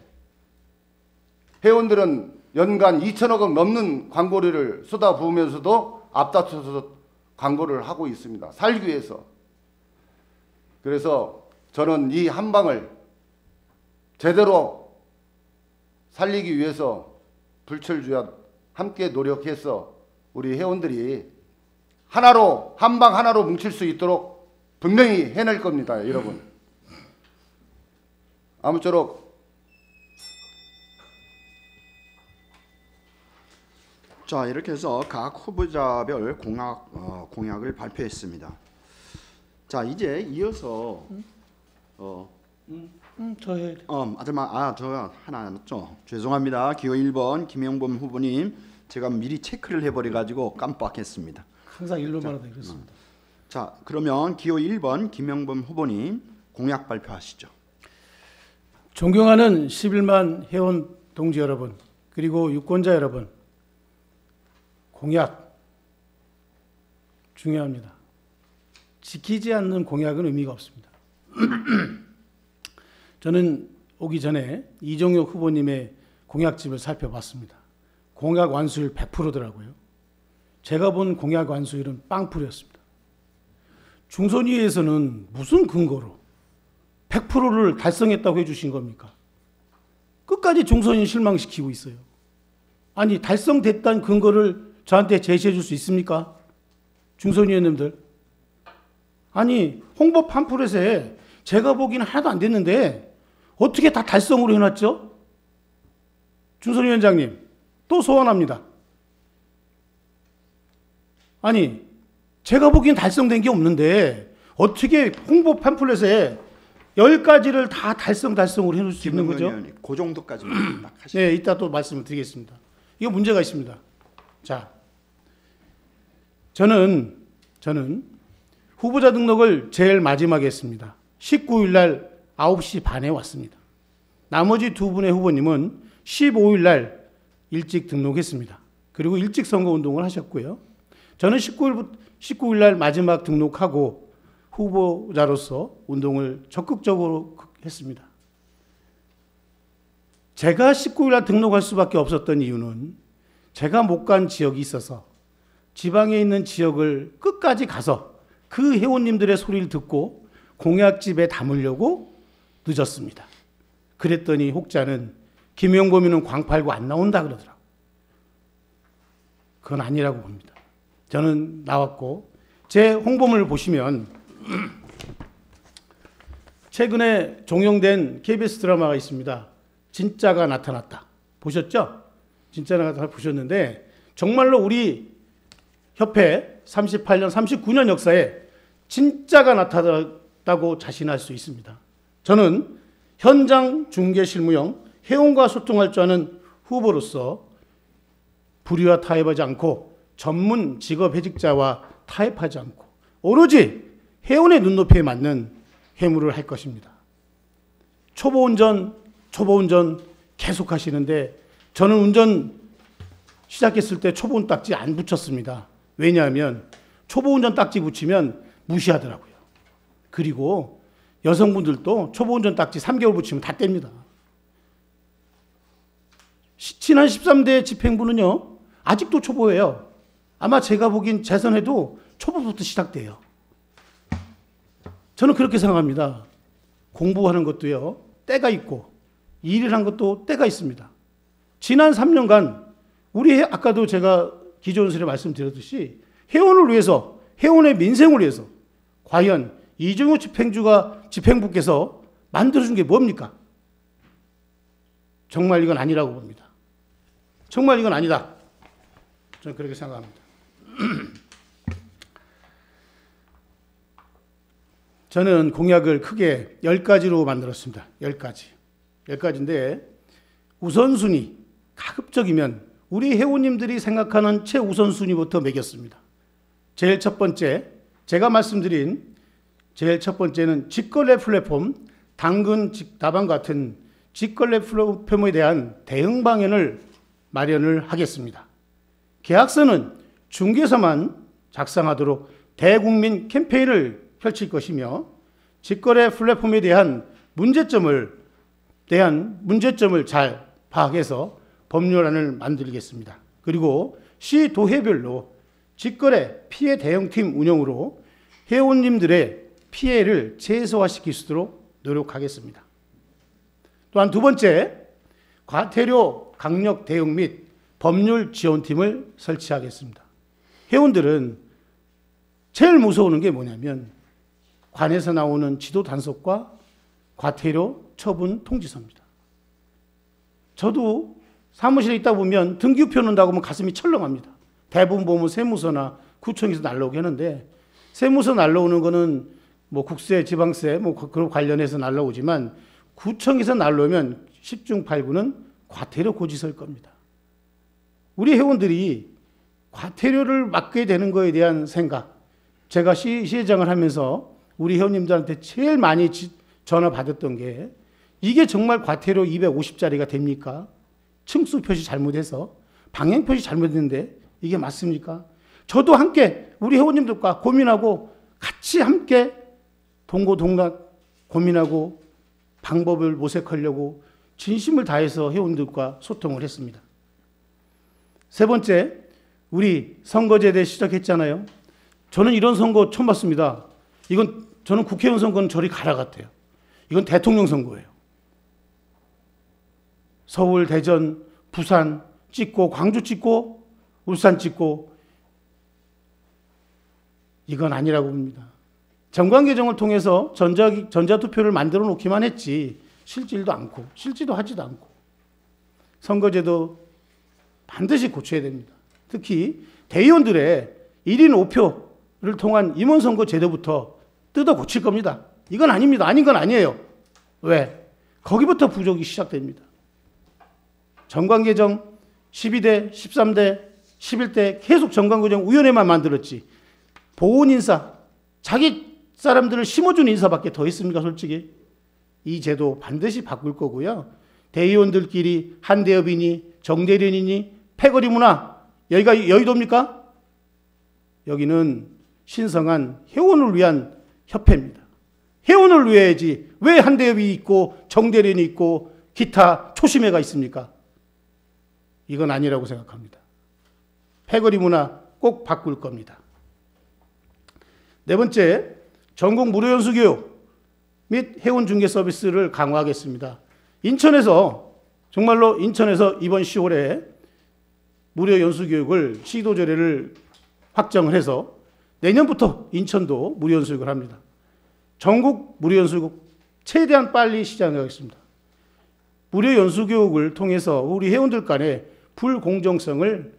회원들은 연간 2천억 원 넘는 광고료를 쏟아부으면서도 앞다퉈서 광고를 하고 있습니다. 살기 위해서. 그래서 저는 이 한방을 제대로 살리기 위해서 불철주야 함께 노력해서 우리 회원들이 하나로 한방 하나로 뭉칠 수 있도록 분명히 해낼 겁니다, 여러분. 아무쪼록 자, 이렇게 해서 각 후보자별 공약을 발표했습니다. 자, 이제 이어서 저 해야 돼. 저 하나 남았죠. 죄송합니다. 기호 1번 김영범 후보님, 제가 미리 체크를 해버려 가지고 깜빡했습니다. 항상 일로 말하다 그렇습니다. 자, 그러면 기호 1번 김영범 후보님 공약 발표하시죠. 존경하는 11만 회원 동지 여러분, 그리고 유권자 여러분, 공약 중요합니다. 지키지 않는 공약은 의미가 없습니다. 저는 오기 전에 이종혁 후보님의 공약집을 살펴봤습니다. 공약 완수율 100%더라고요. 제가 본 공약 완수율은 빵풀이었습니다. 중선위에서는 무슨 근거로 100%를 달성했다고 해주신 겁니까? 끝까지 중선위 실망시키고 있어요. 아니, 달성됐다는 근거를 저한테 제시해 줄 수 있습니까? 중선위원님들. 아니, 홍보 팜플렛에 제가 보기에는 하나도 안 됐는데 어떻게 다 달성으로 해놨죠? 중선위원장님, 또 소환합니다. 아니, 제가 보기엔 달성된 게 없는데 어떻게 홍보 팜플렛에 10가지를 다 달성으로 해놓을 수 있는 거죠? 그 정도까지만 딱 하시죠. 네, 이따 또 말씀을 드리겠습니다. 이거 문제가 있습니다. 자, 저는 후보자 등록을 제일 마지막에 했습니다. 19일 날 9시 반에 왔습니다. 나머지 두 분의 후보님은 15일 날 일찍 등록했습니다. 그리고 일찍 선거운동을 하셨고요. 저는 19일 날 마지막 등록하고 후보자로서 운동을 적극적으로 했습니다. 제가 19일 날 등록할 수밖에 없었던 이유는 제가 못 간 지역이 있어서 지방에 있는 지역을 끝까지 가서 그 회원님들의 소리를 듣고 공약집에 담으려고 늦었습니다. 그랬더니 혹자는 김영범이는 광팔고 안 나온다 그러더라고요. 그건 아니라고 봅니다. 저는 나왔고, 제 홍보물을 보시면 최근에 종영된 KBS 드라마가 있습니다. 진짜가 나타났다. 보셨죠? 진짜가 나타났다 보셨는데 정말로 우리 협회 38년, 39년 역사에 진짜가 나타났다고 자신할 수 있습니다. 저는 현장 중계 실무형 회원과 소통할 줄 아는 후보로서 불의와 타협하지 않고 전문 직업회직자와 타협하지 않고 오로지 회원의 눈높이에 맞는 회무를 할 것입니다. 초보 운전 계속 하시는데 저는 운전 시작했을 때 초보 운전 딱지 안 붙였습니다. 왜냐하면 초보 운전 딱지 붙이면 무시하더라고요. 그리고 여성분들도 초보 운전 딱지 3개월 붙이면 다 뗍니다. 지난 13대 집행부는요, 아직도 초보예요. 아마 제가 보기엔 재선해도 초보부터 시작돼요. 저는 그렇게 생각합니다. 공부하는 것도요, 때가 있고 일을 한 것도 때가 있습니다. 지난 3년간 우리 아까도 제가 기존설에 말씀드렸듯이 회원을 위해서, 회원의 민생을 위해서 과연 이종혁 집행부께서 만들어준 게 뭡니까? 정말 이건 아니라고 봅니다. 정말 이건 아니다. 저는 그렇게 생각합니다. 저는 공약을 크게 10가지로 만들었습니다. 10가지인데 우선순위, 가급적이면 우리 회원님들이 생각하는 최우선순위부터 매겼습니다. 제일 첫 번째, 제가 말씀드린 제일 첫 번째는 직거래 플랫폼, 당근, 다방 같은 직거래 플랫폼에 대한 대응 방안을 마련을 하겠습니다. 계약서는 중개사만 작성하도록 대국민 캠페인을 펼칠 것이며 직거래 플랫폼에 대한 문제점을 잘 파악해서 법률안을 만들겠습니다. 그리고 시 도회별로 직거래 피해 대응팀 운영으로 회원님들의 피해를 최소화시킬 수 있도록 노력하겠습니다. 또한 두 번째, 과태료 강력 대응 및 법률 지원팀을 설치하겠습니다. 회원들은 제일 무서워하는 게 뭐냐면 관에서 나오는 지도 단속과 과태료 처분 통지서입니다. 저도 사무실에 있다 보면 등기부표 넣는다고 하면 가슴이 철렁합니다. 대부분 보면 세무서나 구청에서 날라오게 하는데, 세무서 날라오는 거는 뭐 국세, 지방세 뭐 그런 관련해서 날라오지만 구청에서 날라오면 10중 8구는 과태료 고지서일 겁니다. 우리 회원들이 과태료를 맡게 되는 거에 대한 생각, 제가 시회장을 하면서 우리 회원님들한테 제일 많이 전화 받았던 게, 이게 정말 과태료 250짜리가 됩니까? 층수 표시 잘못해서 방향 표시 잘못했는데 이게 맞습니까? 저도 함께 우리 회원님들과 고민하고 같이 함께 동고동락 고민하고 방법을 모색하려고 진심을 다해서 회원들과 소통을 했습니다. 세 번째, 우리 선거제대 시작했잖아요. 저는 이런 선거 처음 봤습니다. 이건 저는 국회의원 선거는 저리 가라 같아요. 이건 대통령 선거예요. 서울, 대전, 부산 찍고, 광주 찍고, 울산 찍고, 이건 아니라고 봅니다. 정관 개정을 통해서 전자투표를 만들어 놓기만 했지 실질도 않고 실지도 하지도 않고, 선거제도 반드시 고쳐야 됩니다. 특히 대의원들의 1인 5표를 통한 임원선거 제도부터 뜯어 고칠 겁니다. 이건 아닙니다. 아닌 건 아니에요. 왜? 거기부터 부족이 시작됩니다. 정관 개정 12대, 13대, 11대 계속 정관 개정 위원회만 만들었지, 보훈 인사, 자기 사람들을 심어준 인사밖에 더 있습니까? 솔직히 이 제도 반드시 바꿀 거고요. 대의원들끼리 한대협이니 정대련이니 패거리 문화, 여기가 여의도입니까? 여기는 신성한 회원을 위한 협회입니다. 회원을 위해야지 왜 한대협이 있고 정대련이 있고 기타 초심회가 있습니까? 이건 아니라고 생각합니다. 패거리 문화 꼭 바꿀 겁니다. 네 번째, 전국 무료 연수 교육 및 회원 중개 서비스를 강화하겠습니다. 정말로 인천에서 이번 10월에 무료 연수 교육을 시도조례를 확정을 해서 내년부터 인천도 무료 연수 교육을 합니다. 전국 무료 연수 교육 최대한 빨리 시작하겠습니다. 무료 연수 교육을 통해서 우리 회원들 간의 불공정성을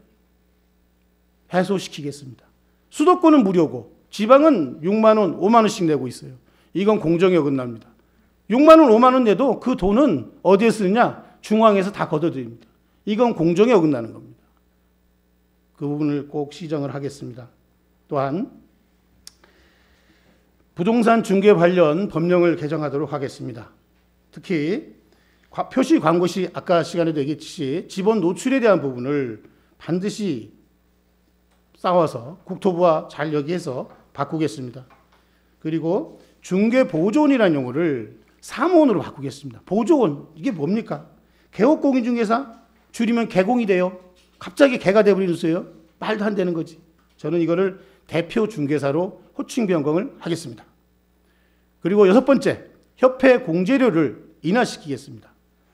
해소시키겠습니다. 수도권은 무료고 지방은 6만 원, 5만 원씩 내고 있어요. 이건 공정에 어긋납니다. 6만 원, 5만 원 내도 그 돈은 어디에 쓰느냐? 중앙에서 다 걷어들입니다. 이건 공정에 어긋나는 겁니다. 그 부분을 꼭 시정을 하겠습니다. 또한 부동산 중개 관련 법령을 개정하도록 하겠습니다. 특히 표시 광고 시 아까 시간에도 얘기했듯이 지번 노출에 대한 부분을 반드시 싸워서 국토부와 잘 얘기해서 바꾸겠습니다. 그리고 중개보조원이라는 용어를 사무원으로 바꾸겠습니다. 보조원, 이게 뭡니까? 개업공인중개사 줄이면 개공이 돼요. 갑자기 개가 돼버리는데요. 말도 안 되는 거지. 저는 이거를 대표 중개사로 호칭 변경을 하겠습니다. 그리고 여섯 번째, 협회 공제료를 인하시키겠습니다.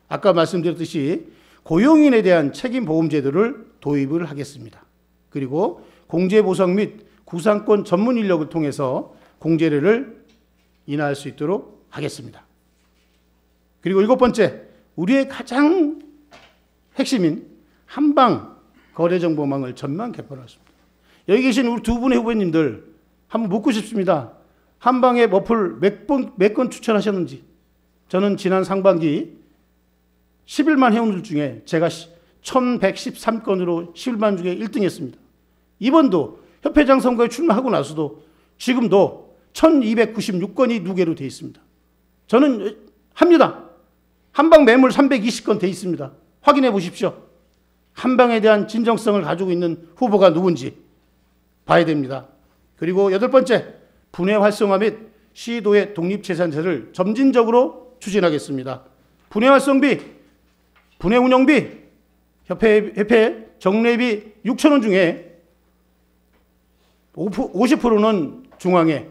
아까 말씀드렸듯이 고용인에 대한 책임보험제도를 도입을 하겠습니다. 그리고 공제보상 및 구상권 전문 인력을 통해서 공제료를 인하할 수 있도록 하겠습니다. 그리고 일곱 번째, 우리의 가장 핵심인 한방 거래정보망을 전면 개편하겠습니다. 여기 계신 우리 두 분의 후보님들 한번 묻고 싶습니다. 한방에 머플 몇 건 추천하셨는지. 저는 지난 상반기 11만 회원들 중에 제가 1113건으로 11만 중에 1등 했습니다. 이번도 협회장 선거에 출마하고 나서도 지금도 1296건이 누계로 되어 있습니다. 저는 합니다. 한방 매물 320건 되어 있습니다. 확인해 보십시오. 한방에 대한 진정성을 가지고 있는 후보가 누군지 봐야 됩니다. 그리고 여덟 번째, 분해 활성화 및 시도의 독립재산세를 점진적으로 추진하겠습니다. 분해 활성비, 분해 운영비, 협회 정례비 6천 원 중에 50%는 중앙에,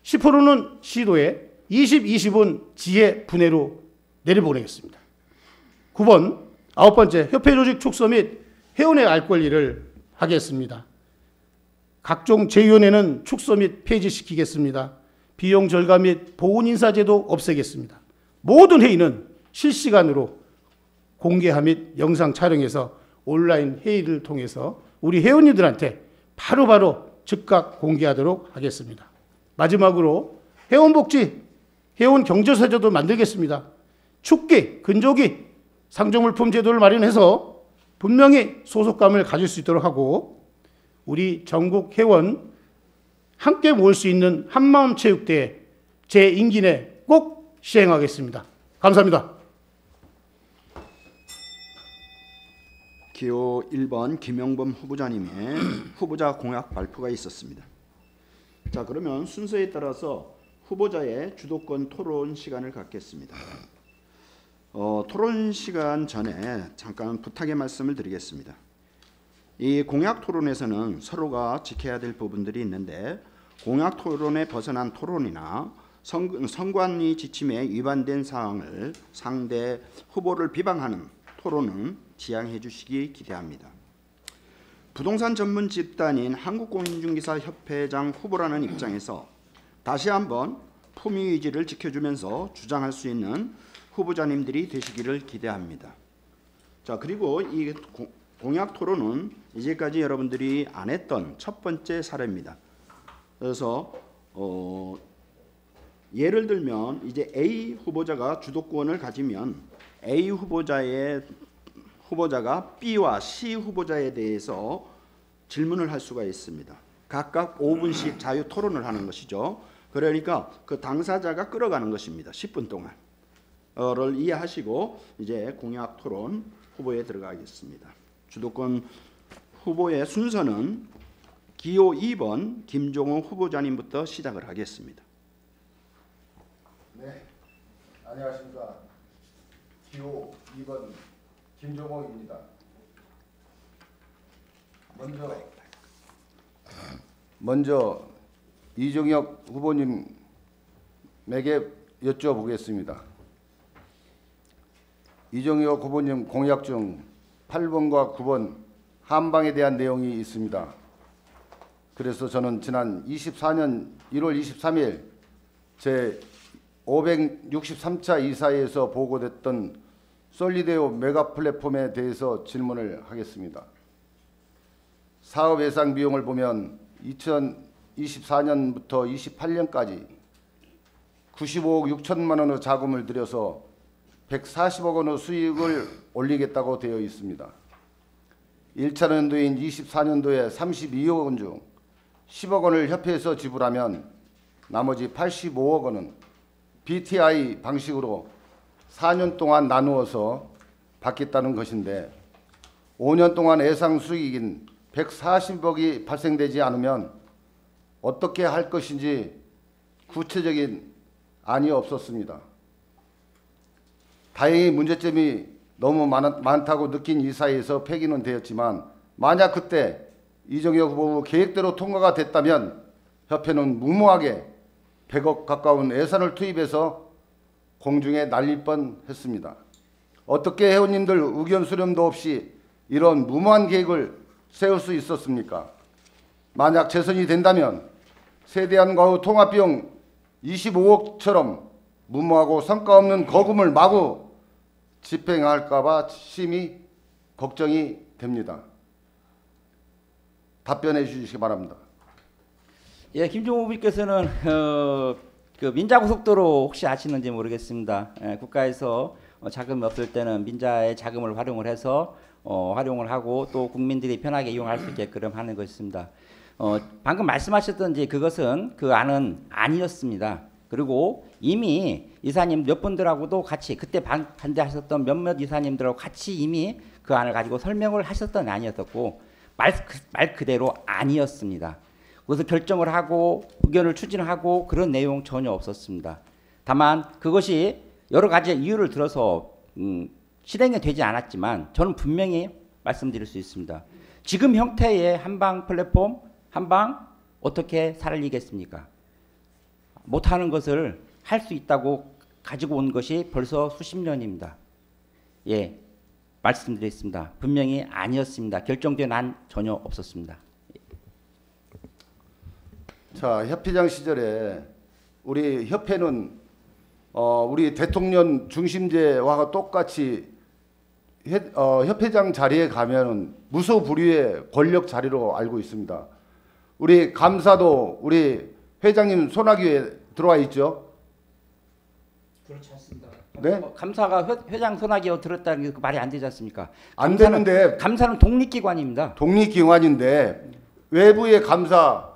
10%는 시도에, 20은 지혜 분해로 내려보내겠습니다. 9번, 9번째, 협회 조직 축소 및 회원의 알 권리를 하겠습니다. 각종 제위원회는 축소 및 폐지시키겠습니다. 비용 절감 및 보훈 인사제도 없애겠습니다. 모든 회의는 실시간으로 공개화 및 영상 촬영해서 온라인 회의를 통해서 우리 회원님들한테 바로바로 즉각 공개하도록 하겠습니다. 마지막으로 회원복지, 회원 경제세제도 만들겠습니다. 축기, 근조기, 상조물품 제도를 마련해서 분명히 소속감을 가질 수 있도록 하고 우리 전국 회원 함께 모을 수 있는 한마음 체육대회 제 임기 내 꼭 시행하겠습니다. 감사합니다. 기호 1번 김영범 후보자님의 후보자 공약 발표가 있었습니다. 자, 그러면 순서에 따라서 후보자의 주도권 토론 시간을 갖겠습니다. 토론 시간 전에 잠깐 부탁의 말씀을 드리겠습니다. 이 공약 토론에서는 서로가 지켜야 될 부분들이 있는데 공약 토론에 벗어난 토론이나 선관위 지침에 위반된 사항을 상대 후보를 비방하는 토론은 지양해 주시기 기대합니다. 부동산 전문 집단인 한국공인중개사협회장 후보라는 입장에서 다시 한번 품위의지를 지켜주면서 주장할 수 있는 후보자님들이 되시기를 기대합니다. 자, 그리고 이 공약 토론은 이제까지 여러분들이 안 했던 첫 번째 사례입니다. 그래서 예를 들면 이제 A 후보자가 주도권을 가지면 A 후보자가 B와 C 후보자에 대해서 질문을 할 수가 있습니다. 각각 5분씩 자유 토론을 하는 것이죠. 그러니까 그 당사자가 끌어가는 것입니다. 10분 동안을 이해하시고 이제 공약 토론 후보에 들어가겠습니다. 주도권 후보의 순서는 기호 2번 김종호 후보자님부터 시작을 하겠습니다. 네, 안녕하십니까. 기호 2번 김종호입니다. 먼저 이종혁 후보님에게 여쭤보겠습니다. 이종혁 후보님 공약 중 8번과 9번 한방에 대한 내용이 있습니다. 그래서 저는 지난 24년 1월 23일 제 563차 이사회에서 보고됐던 솔리데오 메가 플랫폼에 대해서 질문을 하겠습니다. 사업 예상 비용을 보면 2024년부터 28년까지 95억 6천만 원의 자금을 들여서 140억 원의 수익을 올리겠다고 되어 있습니다. 1차 연도인 24년도에 32억 원 중 10억 원을 협회에서 지불하면 나머지 85억 원은 BTI 방식으로 4년 동안 나누어서 받겠다는 것인데 5년 동안 예상 수익인 140억이 발생되지 않으면 어떻게 할 것인지 구체적인 안이 없었습니다. 다행히 문제점이 너무 많다고 느낀 이사회에서 폐기는 되었지만 만약 그때 이종혁 후보 계획대로 통과가 됐다면 협회는 무모하게 100억 가까운 예산을 투입해서 공중에 날릴 뻔했습니다. 어떻게 회원님들 의견 수렴도 없이 이런 무모한 계획을 세울 수 있었습니까? 만약 재선이 된다면 세대한 과후 통합비용 25억처럼 무모하고 성과 없는 거금을 마구 집행할까 봐 심히 걱정이 됩니다. 답변해 주시기 바랍니다. 예, 김종호 후보께서는 그 민자고속도로 혹시 아시는지 모르겠습니다. 국가에서 자금이 없을 때는 민자의 자금을 활용을 해서 활용을 하고 또 국민들이 편하게 이용할 수 있게끔 하는 것입니다. 방금 말씀하셨던 이제 그것은 그 안은 아니었습니다. 그리고 이미 이사님 몇 분들하고도 같이 그때 반대하셨던 몇몇 이사님들하고 같이 이미 그 안을 가지고 설명을 하셨던 안이었었고 말 그대로 아니었습니다. 그것을 결정을 하고 의견을 추진하고 그런 내용 전혀 없었습니다. 다만 그것이 여러 가지 이유를 들어서 실행이 되지 않았지만 저는 분명히 말씀드릴 수 있습니다. 지금 형태의 한방 플랫폼, 한방 어떻게 살리겠습니까? 못하는 것을 할 수 있다고 가지고 온 것이 벌써 수십 년입니다. 예, 말씀드리겠습니다. 분명히 아니었습니다. 결정된 한 전혀 없었습니다. 자, 협회장 시절에 우리 협회는 우리 대통령 중심제와 똑같이 협회장 자리에 가면은 무소불위의 권력 자리로 알고 있습니다. 우리 감사도 우리 회장님 손아귀에 들어와 있죠? 그렇지 않습니다. 네? 감사가 회장 손아귀에 들었다는 게 말이 안 되지 않습니까? 안 되는데 감사는 독립기관입니다. 독립기관인데 외부의 감사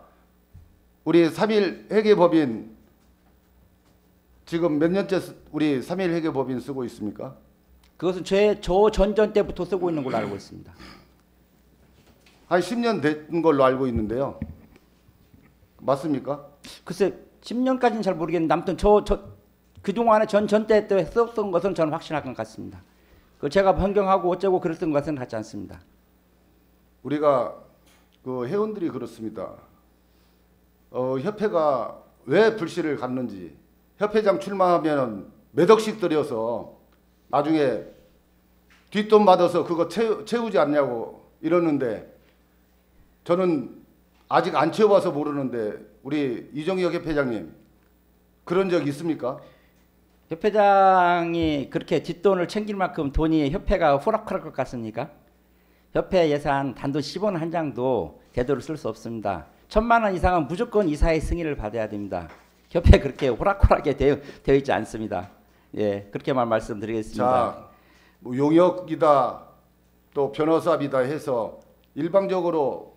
우리 3일 회계법인 지금 몇 년째 우리 3일 회계법인 쓰고 있습니까? 그것은 저 전전 때부터 쓰고 있는 걸로 알고 있습니다. 한 10년 된 걸로 알고 있는데요. 맞습니까? 글쎄 10년까지는 잘 모르겠는데 아무튼 그동안에 전 때 썼던 것은 저는 확신할 것 같습니다. 그 제가 변경하고 어쩌고 그랬던 것은 같지 않습니다. 우리가 그 회원들이 그렇습니다. 협회가 왜 불씨를 갔는지 협회장 출마하면 몇 억씩 들여서 나중에 뒷돈 받아서 그거 채우지 않냐고 이러는데 저는 아직 안 채워봐서 모르는데 우리 이종혁 협회장님 그런 적 있습니까? 협회장이 그렇게 뒷돈을 챙길 만큼 돈이 협회가 호락호락할 것 같습니까? 협회 예산 단돈 10원 한 장도 제대로 쓸 수 없습니다. 1,000만 원 이상은 무조건 이사의 승인을 받아야 됩니다. 협회 그렇게 호락호락하게 되어 있지 않습니다. 예, 그렇게만 말씀드리겠습니다. 자, 뭐 용역이다 또 변호사비다 해서 일방적으로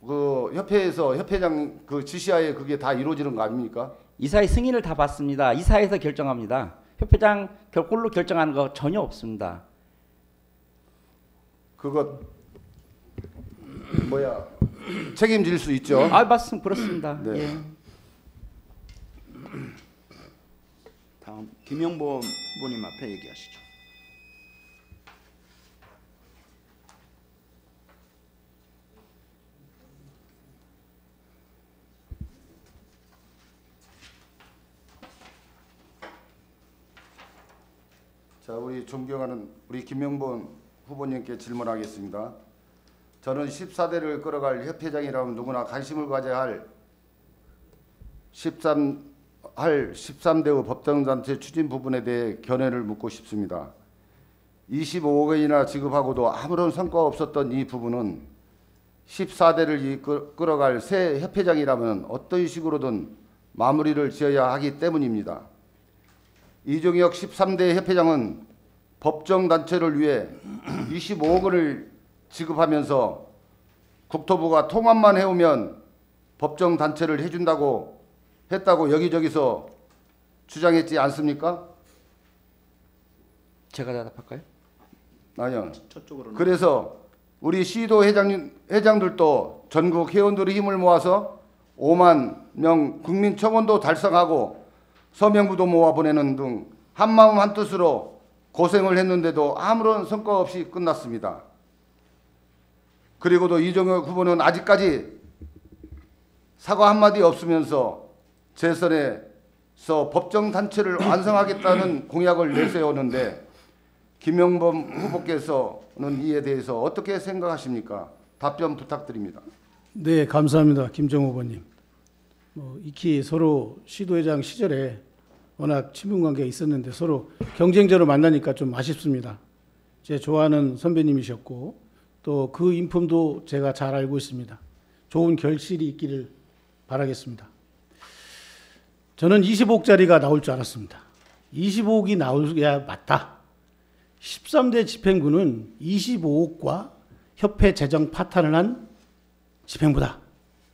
그 협회에서 협회장 그 지시하에 그게 다 이루어지는 거 아닙니까? 이사의 승인을 다 받습니다. 이사에서 결정합니다. 협회장 홀로 결정하는 거 전혀 없습니다. 그거 뭐야 책임질 수 있죠? 맞습니다. 그렇습니다. 네. 예. 다음 김영범 후보님 앞에 얘기하시죠. 자, 우리 존경하는 우리 김영범 후보님께 질문하겠습니다. 저는 14대를 끌어갈 협회장이라면 누구나 관심을 가져야 할 13대의 법정단체 추진 부분에 대해 견해를 묻고 싶습니다. 25억 원이나 지급하고도 아무런 성과가 없었던 이 부분은 14대를 끌어갈 새 협회장이라면 어떤 식으로든 마무리를 지어야 하기 때문입니다. 이종혁 13대 협회장은 법정단체를 위해 25억 원을 지급하면서 국토부가 통합만 해오면 법정단체를 해준다고 했다고 여기저기서 주장했지 않습니까? 제가 대답할까요? 아니요. 저쪽으로. 그래서 우리 시도 회장들도 전국 회원들의 힘을 모아서 5만 명 국민 청원도 달성하고 서명부도 모아 보내는 등 한마음 한뜻으로 고생을 했는데도 아무런 성과 없이 끝났습니다. 그리고도 이종혁 후보는 아직까지 사과 한마디 없으면서 재선에서 법정단체를 완성하겠다는 공약을 내세우는데 김영범 후보께서는 이에 대해서 어떻게 생각하십니까? 답변 부탁드립니다. 네, 감사합니다. 김정호 후보님. 익히 서로 시도회장 시절에 워낙 친분 관계가 있었는데 서로 경쟁자로 만나니까 좀 아쉽습니다. 제 좋아하는 선배님이셨고 또 그 인품도 제가 잘 알고 있습니다. 좋은 결실이 있기를 바라겠습니다. 저는 25억짜리가 나올 줄 알았습니다. 25억이 나올야 맞다. 13대 집행부는 25억과 협회 재정 파탄을 한 집행부다.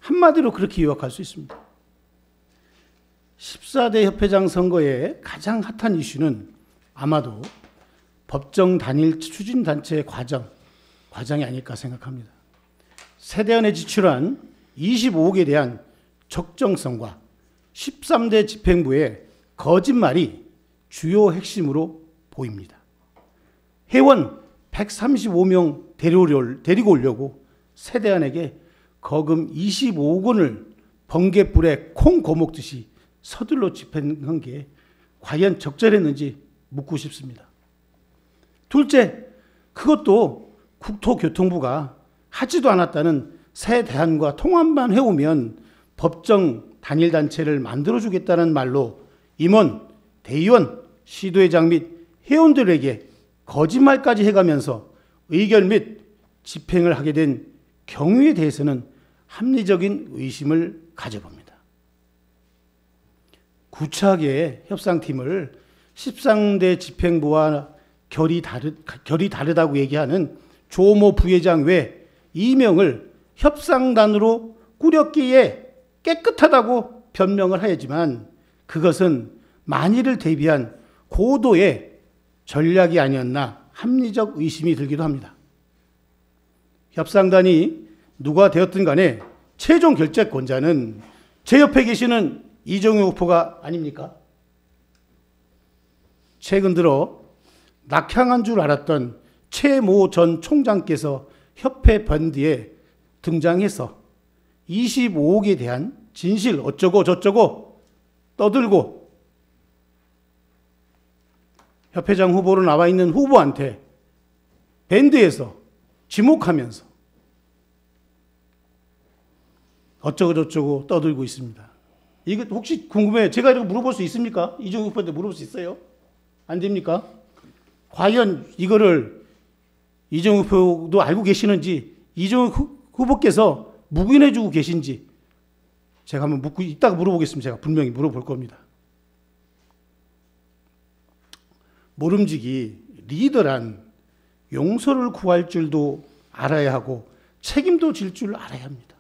한마디로 그렇게 요약할 수 있습니다. 14대 협회장 선거의 가장 핫한 이슈는 아마도 법정 단일 추진단체 과정이 아닐까 생각합니다. 세대안에 지출한 25억에 대한 적정성과 13대 집행부의 거짓말이 주요 핵심으로 보입니다. 회원 135명 데리고 오려고 세대안에게 거금 25억 원을 번갯불에 콩 거먹듯이 서둘러 집행한 게 과연 적절했는지 묻고 싶습니다. 둘째, 그것도 국토교통부가 하지도 않았다는 새 대안과 통합만 해오면 법정 단일단체를 만들어주겠다는 말로 임원, 대의원, 시도회장 및 회원들에게 거짓말까지 해가면서 의결 및 집행을 하게 된 경우에 대해서는 합리적인 의심을 가져봅니다. 구차하게 협상팀을 13대 집행부와 결이 다르다고 얘기하는 조모 부회장 외 2명을 협상단으로 꾸렸기에 깨끗하다고 변명을 하였지만 그것은 만일을 대비한 고도의 전략이 아니었나 합리적 의심이 들기도 합니다. 협상단이 누가 되었든 간에 최종 결재권자는 제 옆에 계시는 이종효 후보가 아닙니까? 최근 들어 낙향한 줄 알았던 최모 전 총장께서 협회 밴드에 등장해서 25억에 대한 진실 어쩌고 저쩌고 떠들고 협회장 후보로 나와 있는 후보한테 밴드에서 지목하면서 어쩌고 저쩌고 떠들고 있습니다. 이거 혹시 궁금해요. 제가 이렇게 물어볼 수 있습니까? 이종효 후보한테 물어볼 수 있어요? 안 됩니까? 과연 이거를 이종효 후보도 알고 계시는지, 이종효 후보께서 묵인해주고 계신지 제가 한번 이따가 물어보겠습니다. 제가 분명히 물어볼 겁니다. 모름지기 리더란 용서를 구할 줄도 알아야 하고 책임도 질 줄 알아야 합니다.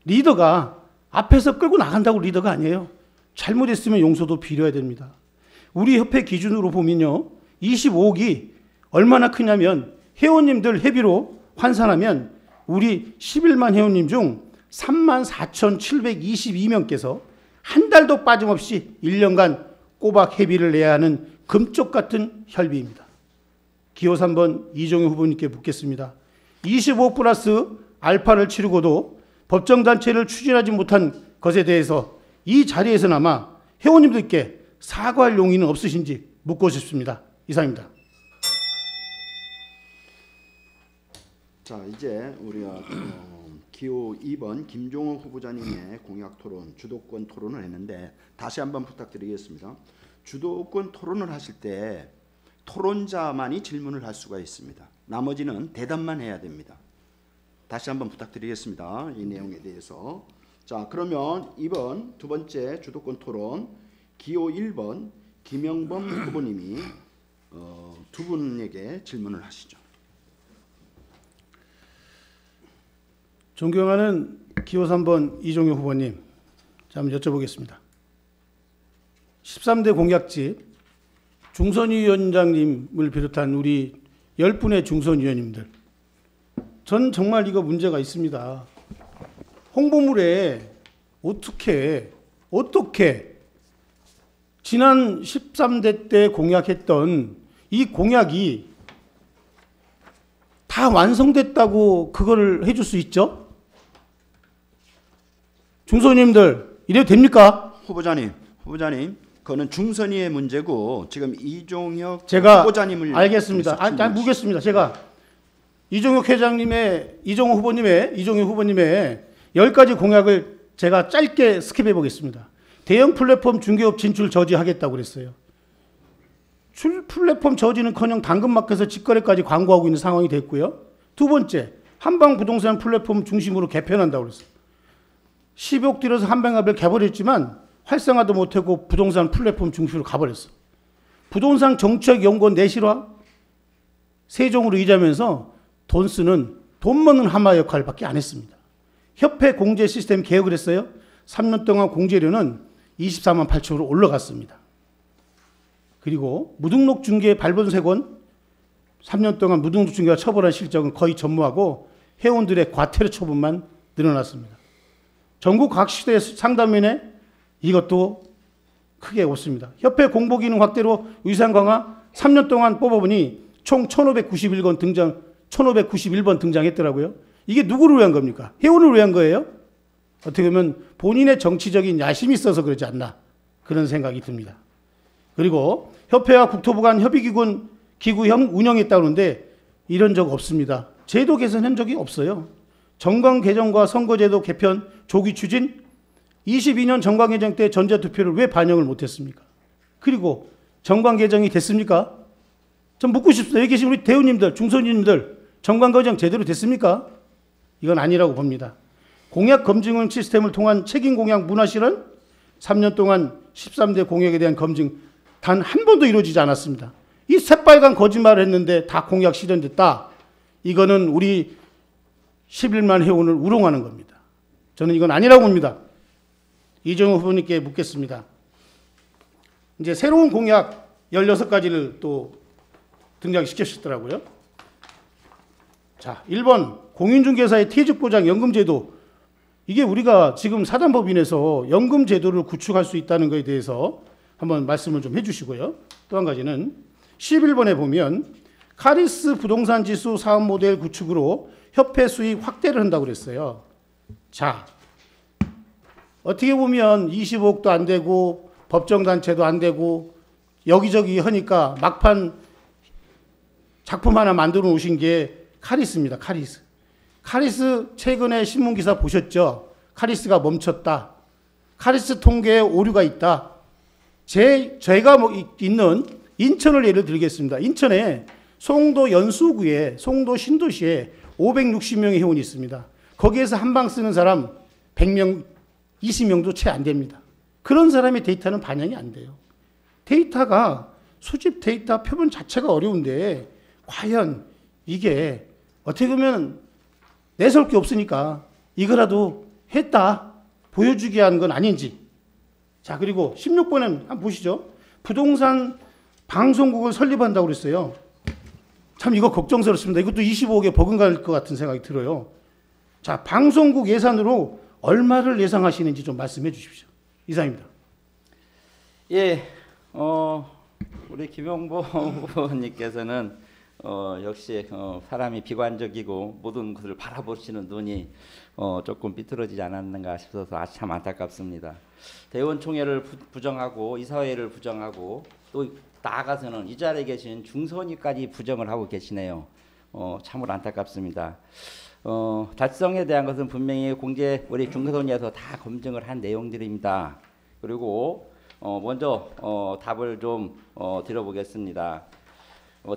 리더가 앞에서 끌고 나간다고 리더가 아니에요. 잘못했으면 용서도 빌어야 됩니다. 우리 협회 기준으로 보면요, 25억이 얼마나 크냐면 회원님들 회비로 환산하면 우리 11만 회원님 중 34,722명께서 한 달도 빠짐없이 1년간 꼬박 회비를 내야 하는 금쪽 같은 혈비입니다. 기호 3번 이종효 후보님께 묻겠습니다. 25억 플러스 알파를 치르고도 법정단체를 추진하지 못한 것에 대해서 이 자리에서나마 회원님들께 사과할 용의는 없으신지 묻고 싶습니다. 이상입니다. 자, 이제 우리가 기호 2번 김종호 후보자님의 공약 토론, 주도권 토론을 했는데 다시 한번 부탁드리겠습니다. 주도권 토론을 하실 때 토론자만이 질문을 할 수가 있습니다. 나머지는 대답만 해야 됩니다. 다시 한번 부탁드리겠습니다. 이 내용에 대해서. 자, 그러면 이번 두 번째 주도권 토론 기호 1번 김영범 후보님이 두 분에게 질문을 하시죠. 존경하는 기호 3번 이종효 후보님, 한번 여쭤보겠습니다. 13대 공약집 중선위원장님을 비롯한 우리 10분의 중선위원님들, 전 정말 이거 문제가 있습니다. 홍보물에 어떻게 지난 13대 때 공약했던 이 공약이 다 완성됐다고 그거를 해줄 수 있죠? 중선위원님들 이래도 됩니까? 후보자님, 그거는 중선위의 문제고 지금 이종혁 제가 후보자님을 알겠습니다. 묻겠습니다. 제가 이종혁 회장님의, 이종호 후보님의 10가지 공약을 제가 짧게 스킵해 보겠습니다. 대형 플랫폼 중개업 진출 저지하겠다고 그랬어요. 플랫폼 저지는커녕 당근마켓에서 직거래까지 광고하고 있는 상황이 됐고요. 두 번째, 한방 부동산 플랫폼 중심으로 개편한다고 그랬어요. 10억 들여서 한방합을 개발했지만 활성화도 못하고 부동산 플랫폼 중심으로 가버렸어. 부동산 정책연구원 내실화, 세종으로 이전하면서 돈 먹는 하마 역할밖에 안 했습니다. 협회 공제 시스템 개혁을 했어요. 3년 동안 공제료는 24만 8천으로 올라갔습니다. 그리고 무등록 중개 발본세권 3년 동안 무등록 중개가 처벌한 실적은 거의 전무하고 회원들의 과태료 처분만 늘어났습니다. 전국 각 시대 상담위원회 이것도 크게 없습니다. 협회 공보기능 확대로 의상 강화 3년 동안 뽑아보니 총 1591번 등장했더라고요. 이게 누구를 위한 겁니까? 회원을 위한 거예요? 어떻게 보면 본인의 정치적인 야심이 있어서 그러지 않나 그런 생각이 듭니다. 그리고 협회와 국토부 간 협의기구 기구형 운영했다고 하는데 이런 적 없습니다. 제도 개선한 적이 없어요. 정관 개정과 선거제도 개편 조기 추진 22년 정관 개정 때 전자투표를 왜 반영을 못했습니까? 그리고 정관 개정이 됐습니까? 좀 묻고 싶습니다. 여기 계신 우리 대우님들, 중소님들 정관 개정 제대로 됐습니까? 이건 아니라고 봅니다. 공약 검증 시스템을 통한 책임 공약 문화 실현 3년 동안 13대 공약에 대한 검증 단 한 번도 이루어지지 않았습니다. 이 새빨간 거짓말을 했는데 다 공약 실현됐다. 이거는 우리 11만 회원을 우롱하는 겁니다. 저는 이건 아니라고 봅니다. 이정우 후보님께 묻겠습니다. 이제 새로운 공약 16가지를 또 등장시켰더라고요. 자, 1번 공인중개사의 퇴직보장 연금제도. 이게 우리가 지금 사단법인에서 연금제도를 구축할 수 있다는 것에 대해서 한번 말씀을 좀 해주시고요. 또 한 가지는 11번에 보면 카리스 부동산 지수 사업 모델 구축으로 협회 수익 확대를 한다고 그랬어요. 자, 어떻게 보면 25억도 안 되고 법정단체도 안 되고 여기저기 하니까 막판 작품 하나 만들어 놓으신 게 카리스입니다. 카리스. 카리스 최근에 신문기사 보셨죠? 카리스가 멈췄다. 카리스 통계에 오류가 있다. 제가 있는 인천을 예를 들겠습니다. 인천에 송도 연수구에 송도 신도시에 560명의 회원이 있습니다. 거기에서 한 방 쓰는 사람 100명, 20명도 채 안 됩니다. 그런 사람의 데이터는 반영이 안 돼요. 데이터가 수집 데이터 표본 자체가 어려운데 과연 이게 어떻게 보면 내세울 게 없으니까 이거라도 했다 보여주게 한 건 아닌지. 자, 그리고 16번은 한번 보시죠. 부동산 방송국을 설립한다고 그랬어요. 참 이거 걱정스럽습니다. 이것도 25억에 버금갈 것 같은 생각이 들어요. 자, 방송국 예산으로 얼마를 예상하시는지 좀 말씀해 주십시오. 이상입니다. 예, 우리 김용보 후보님께서는 역시 사람이 비관적이고 모든 것을 바라보시는 눈이 조금 삐뚤어지지 않았는가 싶어서 참 안타깝습니다. 대의원총회를 부정하고 이사회를 부정하고 또 나아가서는 이 자리에 계신 중선위까지 부정을 하고 계시네요. 참으로 안타깝습니다. 달성에 대한 것은 분명히 우리 중선위에서 다 검증을 한 내용들입니다. 그리고 먼저 답을 좀 드려보겠습니다.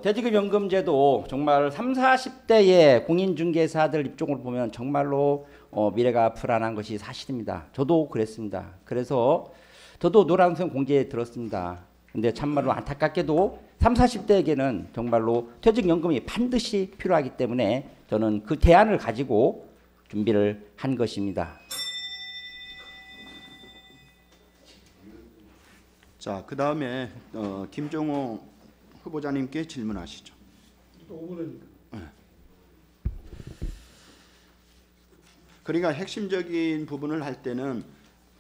퇴직연금제도 정말 30, 40대의 공인중개사들 입장으로 보면 정말로 미래가 불안한 것이 사실입니다. 저도 그랬습니다. 그래서 저도 노란선 공지에 들었습니다. 근데 참말로 안타깝게도 30, 40대에게는 정말로 퇴직연금이 반드시 필요하기 때문에 저는 그 대안을 가지고 준비를 한 것입니다. 자, 그 다음에 김정호 후보자님께 질문하시죠. 네. 그러니까 핵심적인 부분을 할 때는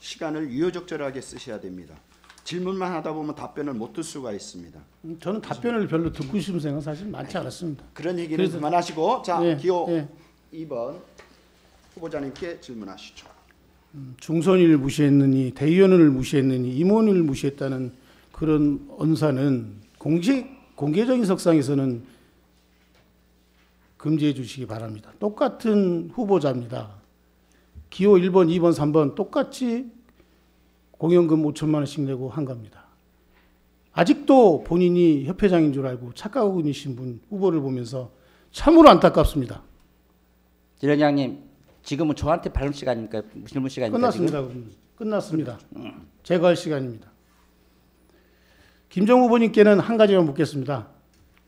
시간을 유효적절하게 쓰셔야 됩니다. 질문만 하다 보면 답변을 못 들 수가 있습니다. 저는 답변을 별로 듣고 싶은 생각은 사실 많지 않았습니다. 그런 얘기는 그만하시고, 자, 예, 기호 예. 2번 후보자님께 질문하시죠. 중선위를 무시했느니 대의원을 무시했느니 임원을 무시했다는 그런 언사는 공개적인 석상에서는 금지해 주시기 바랍니다. 똑같은 후보자입니다. 기호 1번, 2번, 3번 똑같이 공연금 5천만 원씩 내고 한 겁니다. 아직도 본인이 협회장인 줄 알고 착각하고 계신 분 후보를 보면서 참으로 안타깝습니다. 지련장님, 지금은 저한테 발언 시간입니까? 질문 시간입니까? 끝났습니다. 끝났습니다. 제가 할 시간입니다. 김정우 후보님께는 한 가지만 묻겠습니다.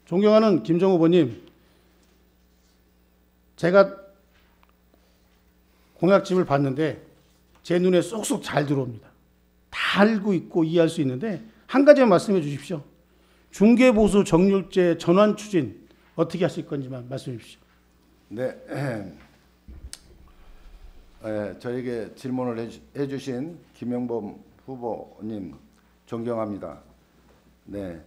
존경하는 김정우 후보님, 제가 공약집을 봤는데 제 눈에 쏙쏙 잘 들어옵니다. 다 알고 있고 이해할 수 있는데 한 가지만 말씀해 주십시오. 중개보수 정률제 전환 추진 어떻게 하실 건지만 말씀해 주십시오. 네, 저에게 질문을 해주신 김영범 후보님 존경합니다. 네,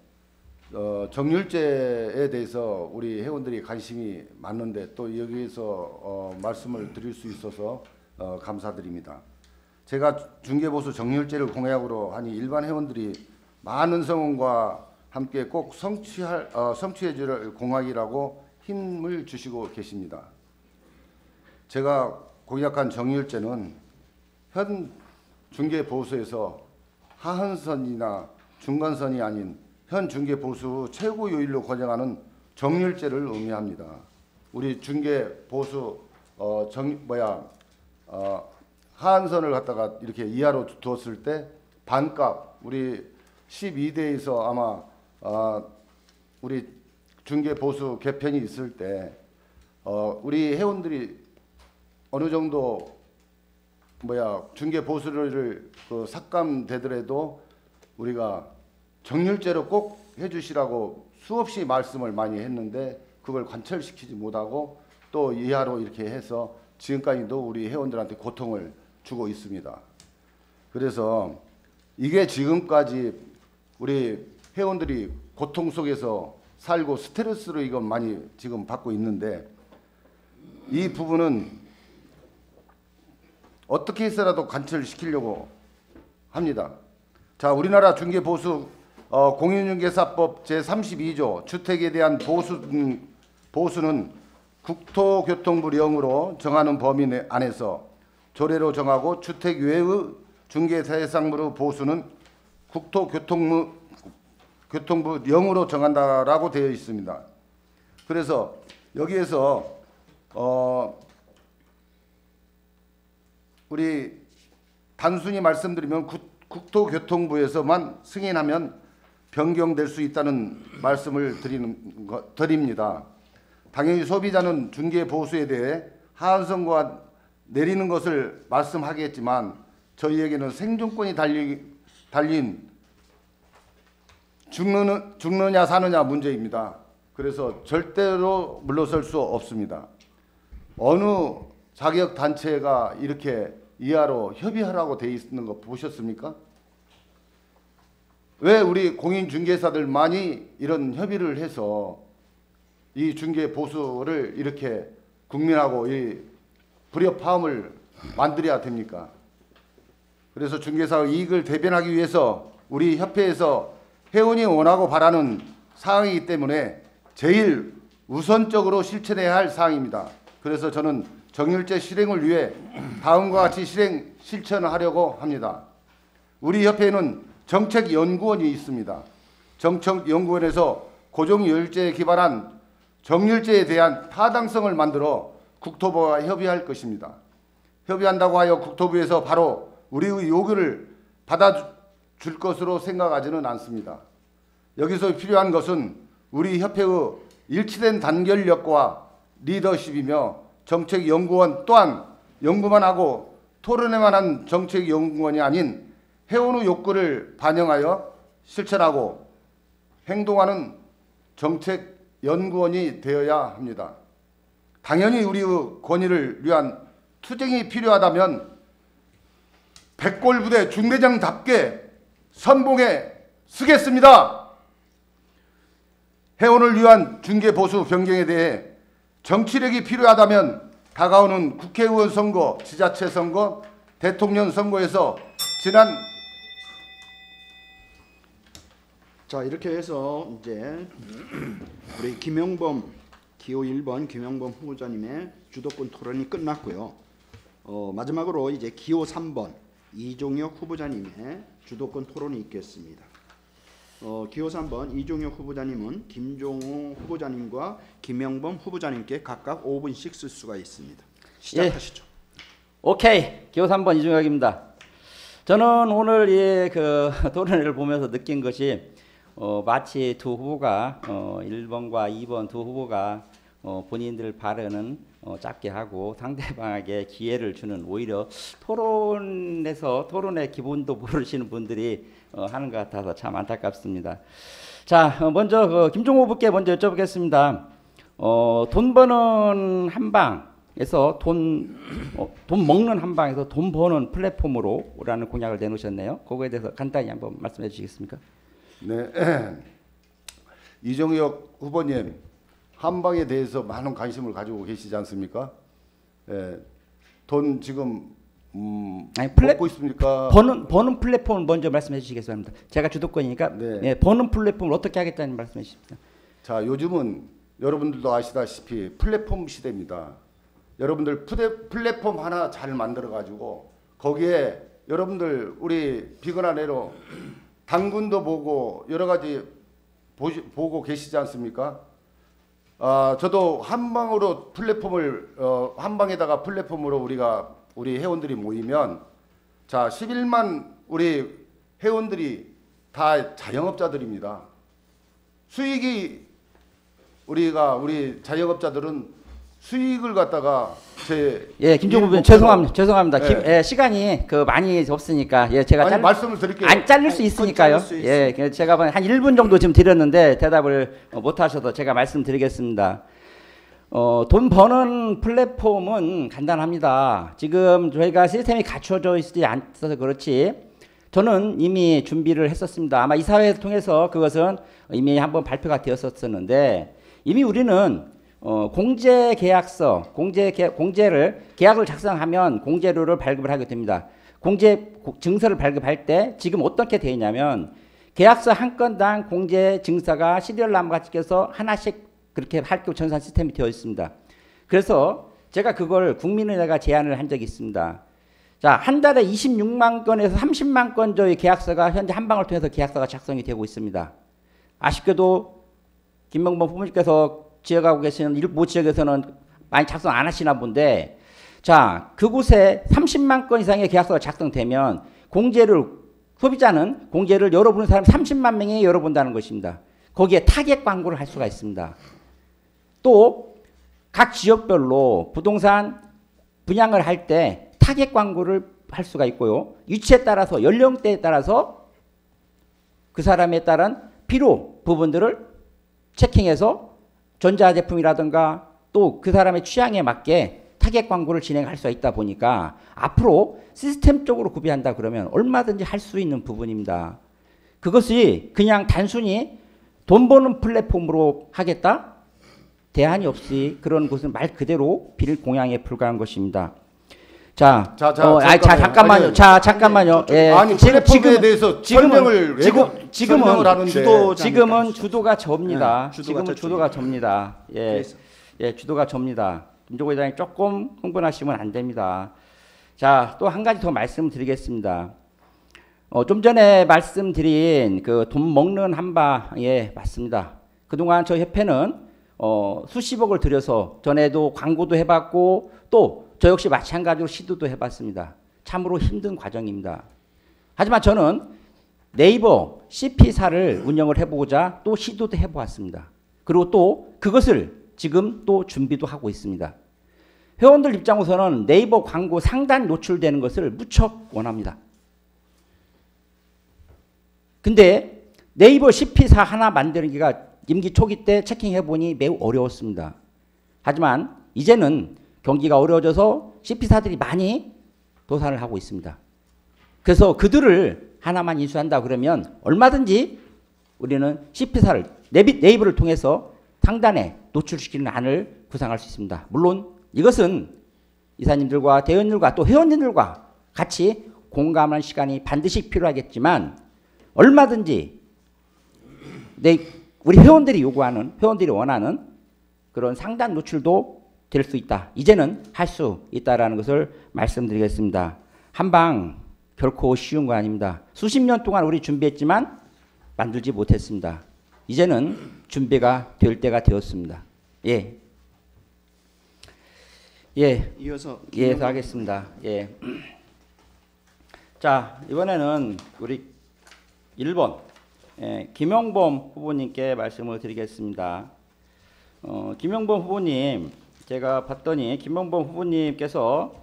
정률제에 대해서 우리 회원들이 관심이 많은데 또 여기에서 말씀을 드릴 수 있어서 감사드립니다. 제가 중개보수 정률제를 공약으로 하니 일반 회원들이 많은 성원과 함께 꼭 성취해 줄 공약이라고 힘을 주시고 계십니다. 제가 공약한 정의율제는 현 중개보수에서 하한선이나 중간선이 아닌 현 중개보수 최고 요일로 권장하는 정율제를 의미합니다. 우리 중개보수 하한선을 갖다가 이렇게 이하로 두었을 때 반값 우리 12대에서 아마 우리 중개보수 개편이 있을 때 우리 회원들이 어느 정도 중개보수를 삭감되더라도 우리가 정률제로 꼭 해주시라고 수없이 말씀을 많이 했는데 그걸 관철시키지 못하고 또 이하로 이렇게 해서 지금까지도 우리 회원들한테 고통을 주고 있습니다. 그래서 이게 지금까지 우리 회원들이 고통 속에서 살고 스트레스로 이건 많이 지금 받고 있는데 이 부분은 어떻게 해서라도 관철시키려고 합니다. 자, 우리나라 중개보수 공인중개사법 제32조 주택에 대한 보수는 국토교통부령으로 정하는 범위 안에서 조례로 정하고 주택 외의 중개대상물의 보수는 국토교통부령으로 정한다라고 되어 있습니다. 그래서 여기에서 우리 단순히 말씀드리면 국토교통부에서만 승인하면 변경될 수 있다는 말씀을 드립니다. 당연히 소비자는 중개보수에 대해 하한선고가 내리는 것을 말씀하겠지만 저희에게는 생존권이 달린 죽느냐 사느냐 문제입니다. 그래서 절대로 물러설 수 없습니다. 어느 자격단체가 이렇게 이하로 협의하라고 돼 있는 거 보셨습니까? 왜 우리 공인중개사들만이 이런 협의를 해서 이 중개보수를 이렇게 국민하고 이 불협화음을 만들어야 됩니까? 그래서 중개사의 이익을 대변하기 위해서 우리 협회에서 회원이 원하고 바라는 사항이기 때문에 제일 우선적으로 실천해야 할 사항입니다. 그래서 저는 정율제 실행을 위해 다음과 같이 실천하려고 합니다. 우리 협회에는 정책연구원이 있습니다. 정책연구원에서 고정율제에 기반한 정율제에 대한 타당성을 만들어 국토부와 협의할 것입니다. 협의한다고 하여 국토부에서 바로 우리의 요구를 받아줄 것으로 생각하지는 않습니다. 여기서 필요한 것은 우리 협회의 일치된 단결력과 리더십이며 정책연구원 또한 연구만 하고 토론회만 한 정책연구원이 아닌 회원의 욕구를 반영하여 실천하고 행동하는 정책연구원이 되어야 합니다. 당연히 우리의 권익을 위한 투쟁이 필요하다면 백골부대 중대장답게 선봉에 서겠습니다. 회원을 위한 중개보수 변경에 대해 정치력이 필요하다면 다가오는 국회의원 선거, 지자체 선거, 대통령 선거에서 자, 이렇게 해서 이제 우리 기호 1번 김영범 후보자님의 주도권 토론이 끝났고요. 마지막으로 이제 기호 3번 이종혁 후보자님의 주도권 토론이 있겠습니다. 기호 3번 이종혁 후보자님은 김종우 후보자님과 김영범 후보자님께 각각 5분씩 쓸 수가 있습니다. 시작하시죠. 예. 오케이. 기호 3번 이종혁입니다. 저는 오늘 그 토론회를 보면서 느낀 것이 마치 두 후보가 1번과 2번 두 후보가 본인들 발언은 짧게 하고 상대방에게 기회를 주는 오히려 토론의 기본도 모르시는 분들이 하는 것 같아서 참 안타깝습니다. 자, 먼저 김종호 후보께 먼저 여쭤보겠습니다. 돈 버는 한방에서 돈 먹는 한방에서 돈 버는 플랫폼으로라는 공약을 내놓으셨네요. 그거에 대해서 간단히 한번 말씀해 주시겠습니까? 네, 이종혁 후보님 한방에 대해서 많은 관심을 가지고 계시지 않습니까? 돈 지금 아니, 먹고 있습니까? 버는 플랫폼을 먼저 말씀해 주시기 바랍니다. 제가 주도권이니까 네. 예, 버는 플랫폼을 어떻게 하겠다는 말씀해 주십시오. 자, 요즘은 여러분들도 아시다시피 플랫폼 시대입니다. 여러분들 플랫폼 하나 잘 만들어 가지고 거기에 여러분들 우리 비건한 애로 당근도 보고 여러 가지 보고 계시지 않습니까? 저도 한방으로 플랫폼을 한방에다가 플랫폼으로 우리 회원들이 모이면 자 11만 우리 회원들이 다 자영업자들입니다. 수익이 우리 자영업자들은 수익을 갖다가 예, 김종국 부님 죄송합니다. 네. 시간이 많이 없으니까 제가 말씀을 드릴게요. 안 잘릴 수 있으니까요. 예, 제가 한 1분 정도 지금 드렸는데 대답을 못 하셔서 제가 말씀드리겠습니다. 돈 버는 플랫폼은 간단합니다. 지금 저희가 시스템이 갖춰져 있지 않아서 그렇지 저는 이미 준비를 했었습니다. 아마 이사회를 통해서 그것은 이미 한번 발표가 되었었는데 이미 우리는 공제 계약서, 계약을 작성하면 공제료를 발급을 하게 됩니다. 공제 증서를 발급할 때 지금 어떻게 되어 있냐면 계약서 한 건당 공제 증서가 시리얼 넘버가 찍혀서 하나씩 그렇게 할격 전산 시스템이 되어 있습니다. 그래서 제가 그걸 국민은행에 제안을 한 적이 있습니다. 자, 한 달에 26만 건에서 30만 건 저희 계약서가 현재 한방을 통해서 계약서가 작성이 되고 있습니다. 아쉽게도 김명범 후보님께서 지어가고 계시는 일부 지역에서는 많이 작성 안 하시나 본데 자, 그곳에 30만 건 이상의 계약서가 작성되면 소비자는 공제를 열어보는 사람 30만 명이 열어본다는 것입니다. 거기에 타겟 광고를 할 수가 있습니다. 또 각 지역별로 부동산 분양을 할 때 타겟 광고를 할 수가 있고요. 위치에 따라서 연령대에 따라서 그 사람에 따른 필요 부분들을 체킹해서 전자제품이라든가 또 그 사람의 취향에 맞게 타겟 광고를 진행할 수가 있다 보니까 앞으로 시스템적으로 구비한다 그러면 얼마든지 할 수 있는 부분입니다. 그것이 그냥 단순히 돈 버는 플랫폼으로 하겠다? 대안이 없이 그런 것은 말 그대로 빌공양에 불과한 것입니다. 잠깐만요. 아니, 플랫폼에 대해서 설명을 설명을 하는데 지금은 주도가 접니다. 네, 지금은 주도가 접니다. 주도가 접니다. 김종국 회장님 조금 흥분하시면 안 됩니다. 자, 또 한 가지 더 말씀드리겠습니다. 좀 전에 말씀드린 그 돈 먹는 한방에 맞습니다. 그동안 저희 협회는 수십억을 들여서 전에도 광고도 해봤고 또 저 역시 마찬가지로 시도도 해봤습니다. 참으로 힘든 과정입니다. 하지만 저는 네이버 CP사를 운영을 해보고자 또 시도도 해보았습니다. 그리고 또 그것을 지금 또 준비도 하고 있습니다. 회원들 입장으로서는 네이버 광고 상단 노출되는 것을 무척 원합니다. 근데 네이버 CP사 하나 만드는기가 임기 초기 때 체킹해보니 매우 어려웠습니다. 하지만 이제는 경기가 어려워져서 CP사들이 많이 도산을 하고 있습니다. 그래서 그들을 하나만 인수한다 그러면 얼마든지 우리는 CP사를 네이버를 통해서 상단에 노출시키는 안을 구상할 수 있습니다. 물론 이것은 이사님들과 대원들과 또 회원님들과 같이 공감하는 시간이 반드시 필요하겠지만 얼마든지 우리 회원들이 요구하는, 회원들이 원하는 그런 상단 노출도 될 수 있다. 이제는 할 수 있다라는 것을 말씀드리겠습니다. 한방 결코 쉬운 거 아닙니다. 수십 년 동안 우리 준비했지만 만들지 못했습니다. 이제는 준비가 될 때가 되었습니다. 이어서 하겠습니다. 자, 이번에는 우리 1번 김영범 후보님께 말씀을 드리겠습니다. 김영범 후보님, 제가 봤더니 김영범 후보님께서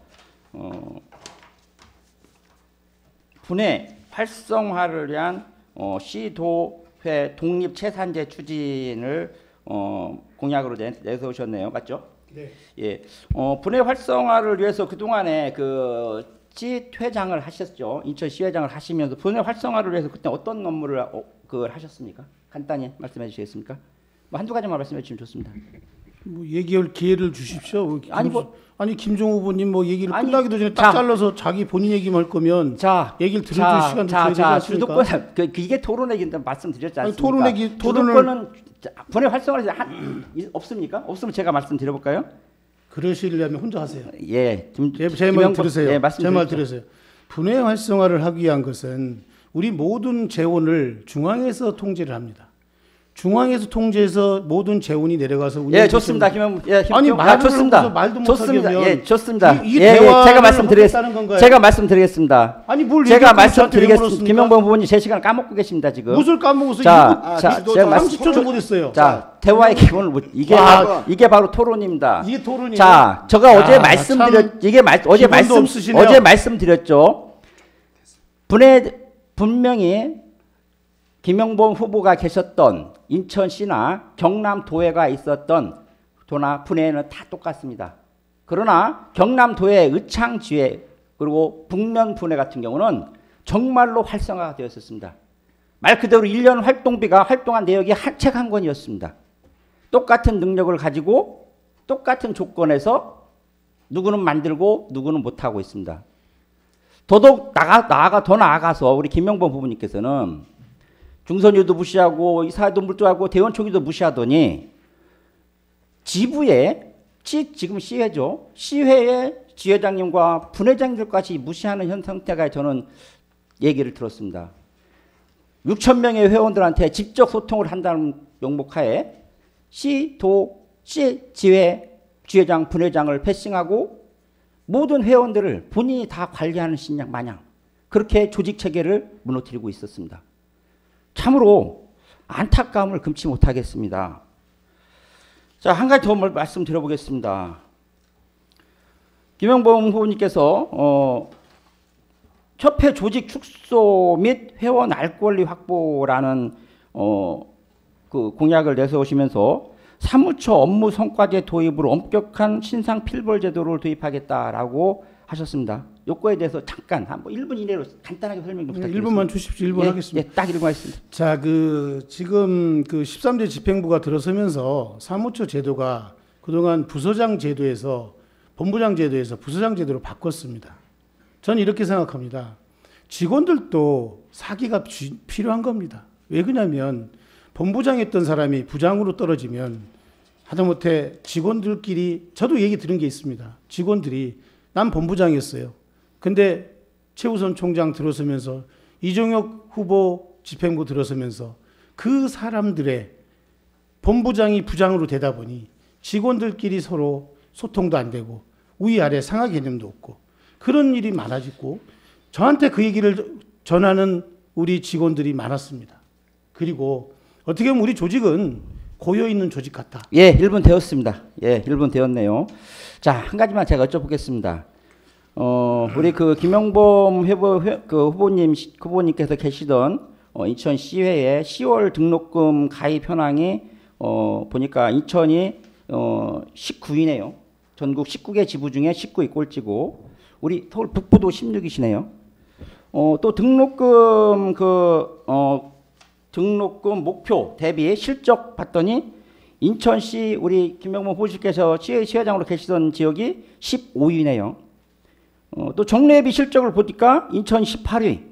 분해 활성화를 위한 시도회 독립채산제 추진을 공약으로 내세우셨네요. 맞죠? 네. 분해 활성화를 위해서 그동안에 시회장을 하셨죠. 인천시회장을 하시면서 분해 활성화를 위해서 그때 어떤 업무를 하셨습니까? 간단히 말씀해 주시겠습니까? 한두 가지만 말씀해 주시면 좋습니다. 뭐 얘기할 기회를 주십시오. 아니, 뭐- 아니 김종우 후보님 뭐 얘기를 아니, 끝나기도 전에 딱 자. 잘라서 자기 본인 얘기만 할 거면 자, 얘기를 들어줄 시간도 줘야 되지 않습니까? 주도권 이게 토론회기인데 말씀드렸지 아니, 않습니까? 토론을 주도권은 분의 활성화를 없습니까? 없으면 제가 말씀드려볼까요? 그러시려면 혼자 하세요. 예, 제 말 들으세요. 예, 제 말 들으세요. 분해 활성화를 하기 위한 것은 우리 모든 재원을 중앙에서 통제를 합니다. 중앙에서 통제해서 모든 재원이 내려가서 예, 좋습니다. 아니, 말을 좋습니다. 하고서 말도 못 좋습니다. 하게 하면 예, 좋습니다. 이 예, 대화를 하겠다는 건가요? 제가 말씀드리겠습니다. 아니 뭘 제가 얘기를 말씀드리겠습니다. 물었습니까? 김영범 후보님 제 시간을 까먹고 계십니다 지금. 무엇을 까먹어서 자, 제가 30초 정도 됐어요. 자, 대화의 기본을 이게 바로 토론입니다. 이게 토론이에요. 자, 제가 어제 참 기본도 없으시네요. 어제 말씀드렸죠. 분명히 김영범 후보가 계셨던 인천시나 경남도회가 있었던 도나 분해는 다 똑같습니다. 그러나 경남도회 의창지회 그리고 북면 분해 같은 경우는 정말로 활성화가 되었었습니다. 말 그대로 1년 활동비가 활동한 내역이 책 한 권이었습니다. 똑같은 능력을 가지고 똑같은 조건에서 누구는 만들고 누구는 못하고 있습니다. 더더욱 더 나아가서 우리 김영범 후보님께서는 중선유도 무시하고 이사회도 무시하고 대원총회도 무시하더니 지부에 지금 시회죠. 시회의 지회장님과 분회장님들까지 무시하는 현 상태가 저는 얘기를 들었습니다. 6천 명의 회원들한테 직접 소통을 한다는 명목하에 지회, 지회장, 분회장을 패싱하고 모든 회원들을 본인이 다 관리하는 신양 마냥 그렇게 조직 체계를 무너뜨리고 있었습니다. 참으로 안타까움을 금치 못하겠습니다. 자, 한 가지 더 말씀드려보겠습니다. 김영범 후보님께서 협회 조직 축소 및 회원 알 권리 확보라는 그 공약을 내세우시면서 사무처 업무 성과제 도입으로 엄격한 신상 필벌 제도를 도입하겠다라고 하셨습니다. 요거에 대해서 잠깐 한 1분 이내로 간단하게 설명 좀 부탁드리겠습니다. 1분만 주십시오. 1분 하겠습니다. 딱 1분 하겠습니다. 자, 지금 13대 집행부가 들어서면서 사무처 제도가 그동안 부서장 제도에서 본부장 제도에서 부서장 제도로 바꿨습니다. 저는 이렇게 생각합니다. 직원들도 사기가 필요한 겁니다. 왜 그러냐면 본부장 했던 사람이 부장으로 떨어지면 하다못해 직원들끼리 저도 얘기 들은 게 있습니다. 직원들이 난 본부장이었어요. 근데 최우선 총장 들어서면서 이종혁 후보 집행부 들어서면서 그 사람들의 본부장이 부장으로 되다 보니 직원들끼리 서로 소통도 안 되고 위아래 상하 개념도 없고 그런 일이 많아지고 저한테 그 얘기를 전하는 우리 직원들이 많았습니다. 그리고 어떻게 보면 우리 조직은 고여있는 조직 같다. 예, 1분 되었습니다. 예, 1분 되었네요. 자, 한 가지만 제가 여쭤보겠습니다. 우리 김영범 후보님께서 계시던 인천 시회에 10월 등록금 가입 현황이 보니까 인천이 19위네요. 전국 19개 지부 중에 19위 꼴찌고 우리 서울 북부도 16위시네요. 또 등록금 등록금 목표 대비 실적 봤더니 인천시 우리 김영범 후보님께서 시회장으로 계시던 지역이 15위네요. 또 정례비 실적을 보니까 인천 18위,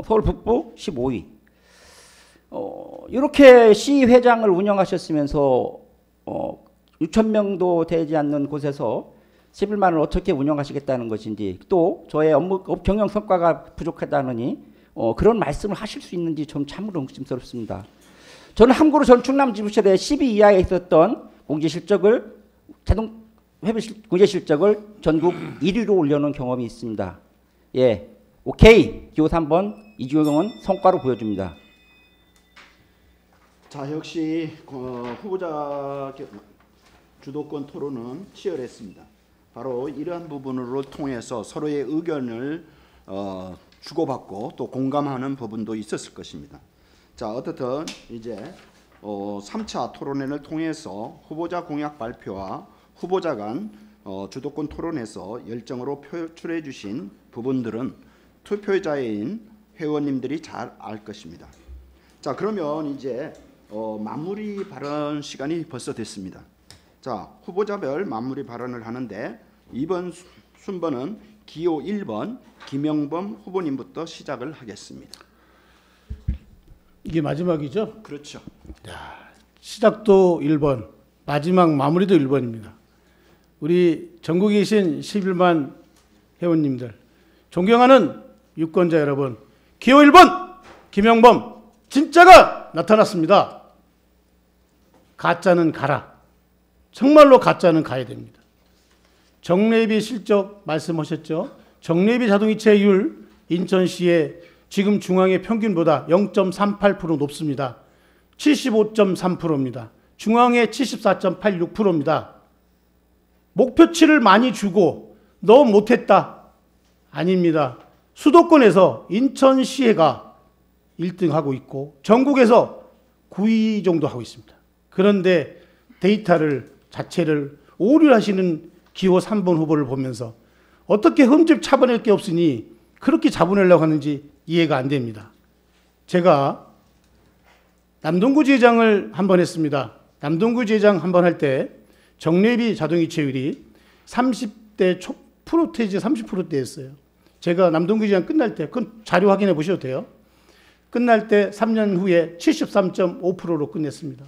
서울 북부 15위. 이렇게 시회장을 운영하셨으면서 6천 명도 되지 않는 곳에서 11만을 어떻게 운영하시겠다는 것인지 또 저의 업무 경영 성과가 부족하다느니 그런 말씀을 하실 수 있는지 좀 참으로 의심스럽습니다. 저는 함부로 전 충남지부실에 12 이하에 있었던 공제실적을 공제실적을 전국 1위로 올려놓은 경험이 있습니다. 예, 오케이. 기호 3번 이주영은 성과로 보여줍니다. 자, 역시 후보자 주도권 토론은 치열했습니다. 바로 이러한 부분으로 통해서 서로의 의견을 주고받고 또 공감하는 부분도 있었을 것입니다. 자, 어떻든 이제 3차 토론회를 통해서 후보자 공약 발표와 후보자 간 주도권 토론에서 열정으로 표출해 주신 부분들은 투표자인 회원님들이 잘 알 것입니다. 자, 그러면 이제 마무리 발언 시간이 벌써 됐습니다. 자, 후보자별 마무리 발언을 하는데 이번 순번은 기호 1번 김영범 후보님부터 시작을 하겠습니다. 이게 마지막이죠? 그렇죠. 시작도 1번, 마지막 마무리도 1번입니다. 우리 전국에 계신 11만 회원님들, 존경하는 유권자 여러분, 기호 1번 김영범 진짜가 나타났습니다. 가짜는 가라. 정말로 가짜는 가야 됩니다. 정례비 실적 말씀하셨죠? 정례비 자동이체율 인천시의 지금 중앙의 평균보다 0.38% 높습니다. 75.3%입니다. 중앙의 74.86%입니다. 목표치를 많이 주고 너무 못했다. 아닙니다. 수도권에서 인천시가 1등하고 있고 전국에서 9위 정도 하고 있습니다. 그런데 데이터를 자체를 오류하시는 기호 3번 후보를 보면서 어떻게 흠집 차버릴 게 없으니 그렇게 잡아내려고 하는지 이해가 안 됩니다. 제가 남동구 지회장을 한번 했습니다. 남동구 지회장 한번 할 때 정례비 자동이체율이 30대 초 프로테이지 30%대였어요. 제가 남동구 지회장 끝날 때, 그건 자료 확인해 보셔도 돼요. 끝날 때 3년 후에 73.5%로 끝냈습니다.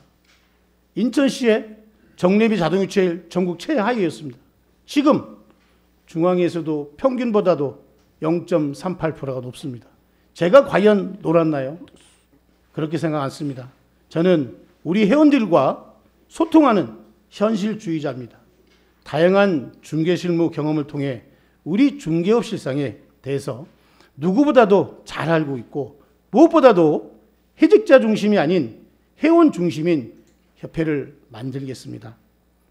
인천시의 정례비 자동이체율 전국 최하위였습니다. 지금 중앙에서도 평균보다도 0.38%가 높습니다. 제가 과연 놀았나요? 그렇게 생각 않습니다. 저는 우리 회원들과 소통하는 현실주의자입니다. 다양한 중개실무 경험을 통해 우리 중개업 실상에 대해서 누구보다도 잘 알고 있고 무엇보다도 해직자 중심이 아닌 회원 중심인 협회를 만들겠습니다.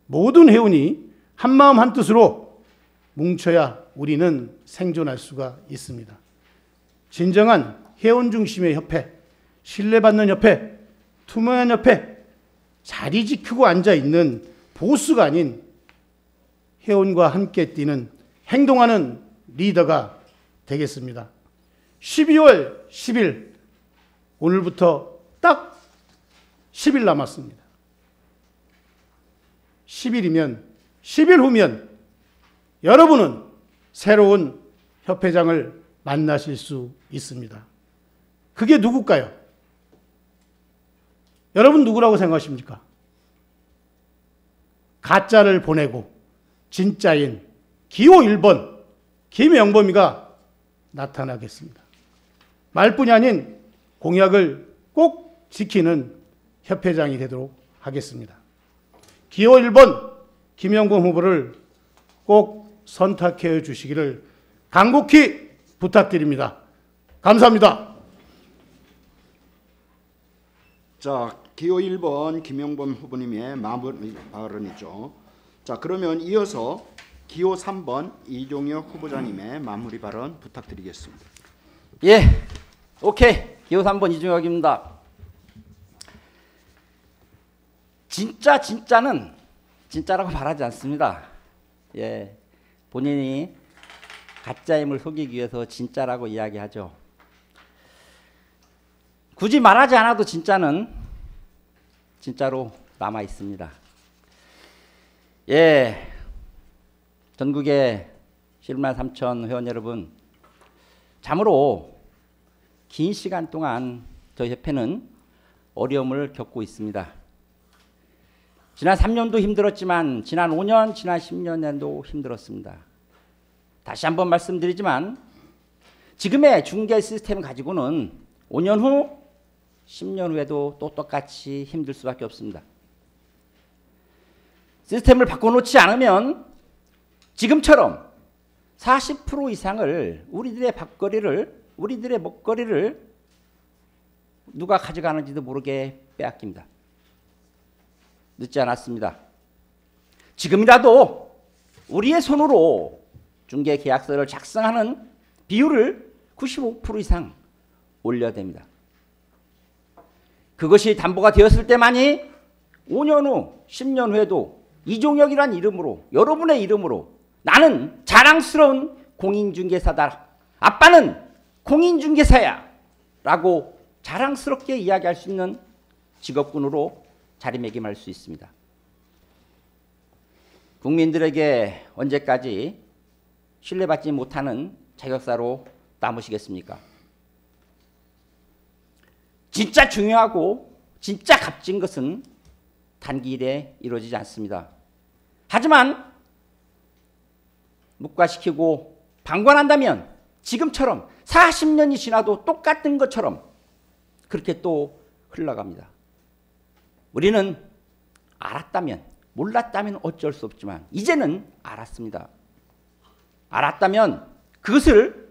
모든 회원이 한마음 한뜻으로 뭉쳐야 우리는 생존할 수가 있습니다. 진정한 회원 중심의 협회, 신뢰받는 협회, 투명한 협회, 자리 지키고 앉아있는 보수가 아닌 회원과 함께 뛰는 행동하는 리더가 되겠습니다. 12월 10일, 오늘부터 딱 10일 남았습니다. 10일이면, 10일 후면 여러분은 새로운 협회장을 만나실 수 있습니다. 그게 누굴까요? 여러분 누구라고 생각하십니까? 가짜를 보내고 진짜인 기호 1번 김영범이가 나타나겠습니다. 말뿐이 아닌 공약을 꼭 지키는 협회장이 되도록 하겠습니다. 기호 1번 김영범 후보를 꼭 선택해 주시기를 간곡히 부탁드립니다. 감사합니다. 자, 기호 1번 김영범 후보님의 마무리 발언이죠. 자, 그러면 이어서 기호 3번 이종혁 후보자님의 마무리 발언 부탁드리겠습니다. 예, 오케이. 기호 3번 이종혁입니다. 진짜는 진짜라고 말하지 않습니다. 예, 본인이 가짜임을 속이기 위해서 진짜라고 이야기하죠. 굳이 말하지 않아도 진짜는 진짜로 남아 있습니다. 예, 전국의 10만 3천 회원 여러분, 참으로 긴 시간 동안 저희 협회는 어려움을 겪고 있습니다. 지난 3년도 힘들었지만 지난 5년, 지난 10년도 힘들었습니다. 다시 한번 말씀드리지만 지금의 중개 시스템 가지고는 5년 후, 10년 후에도 또 똑같이 힘들 수밖에 없습니다. 시스템을 바꿔놓지 않으면 지금처럼 40% 이상을 우리들의 밥거리를, 우리들의 먹거리를 누가 가져가는지도 모르게 빼앗깁니다. 늦지 않았습니다. 지금이라도 우리의 손으로 중개 계약서를 작성하는 비율을 95% 이상 올려야 됩니다. 그것이 담보가 되었을 때만이 5년 후, 10년 후에도 이종혁이란 이름으로, 여러분의 이름으로 나는 자랑스러운 공인중개사다. 아빠는 공인중개사야. 라고 자랑스럽게 이야기할 수 있는 직업군으로 자리매김할 수 있습니다. 국민들에게 언제까지 신뢰받지 못하는 자격사로 남으시겠습니까? 진짜 중요하고 진짜 값진 것은 단기일에 이루어지지 않습니다. 하지만 묵과시키고 방관한다면 지금처럼 40년이 지나도 똑같은 것처럼 그렇게 또 흘러갑니다. 우리는 알았다면, 몰랐다면 어쩔 수 없지만 이제는 알았습니다. 알았다면 그것을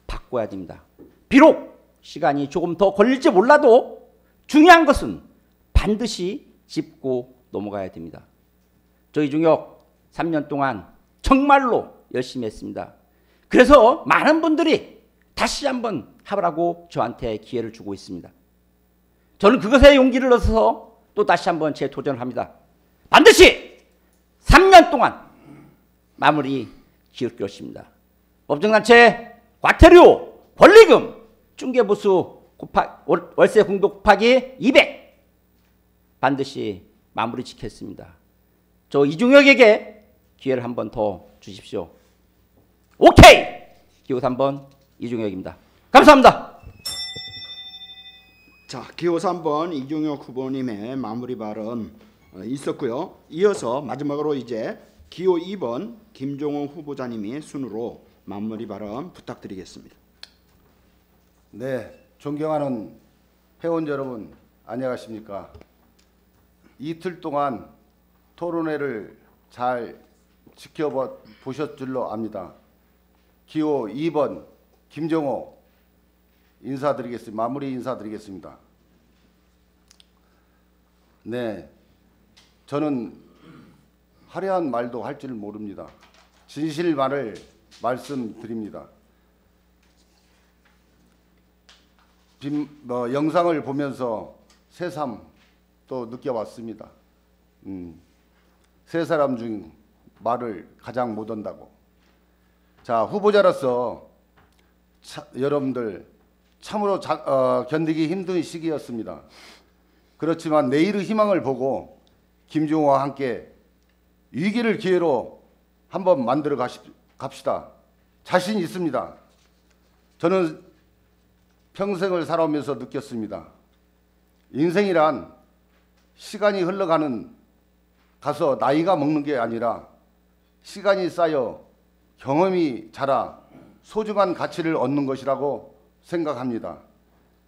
바꿔야 됩니다. 비록 시간이 조금 더 걸릴지 몰라도 중요한 것은 반드시 짚고 넘어가야 됩니다. 저희 중역 3년 동안 정말로 열심히 했습니다. 그래서 많은 분들이 다시 한번 하라고 저한테 기회를 주고 있습니다. 저는 그것에 용기를 얻어서 또 다시 한번 재도전을 합니다. 반드시 3년 동안 마무리 지을 것입니다. 법정단체 과태료, 권리금, 중개보수 월세 공도 곱하기 200 반드시 마무리 짓겠습니다. 저 이중혁에게 기회를 한 번 더 주십시오. 오케이! 기호 3번 이중혁입니다. 감사합니다. 자, 기호 3번 이중혁 후보님의 마무리 발언 있었고요. 이어서 마지막으로 이제 기호 2번 김종호 후보자님이 순으로 마무리 발언 부탁드리겠습니다. 네, 존경하는 회원 여러분 안녕하십니까? 이틀 동안 토론회를 잘 지켜보셨 줄로 압니다. 기호 2번 김종호 인사드리겠습니다. 마무리 인사드리겠습니다. 네, 저는 화려한 말도 할 줄 모릅니다. 진실만을 말씀드립니다. 영상을 보면서 새삼 또 느껴봤습니다. 세 사람 중 말을 가장 못한다고. 자, 후보자로서 여러분들 참으로 견디기 힘든 시기였습니다. 그렇지만 내일의 희망을 보고 김종호와 함께 위기를 기회로 한번 만들어 갑시다. 자신 있습니다. 저는 평생을 살아오면서 느꼈습니다. 인생이란 시간이 가서 나이가 먹는 게 아니라 시간이 쌓여 경험이 자라 소중한 가치를 얻는 것이라고 생각합니다.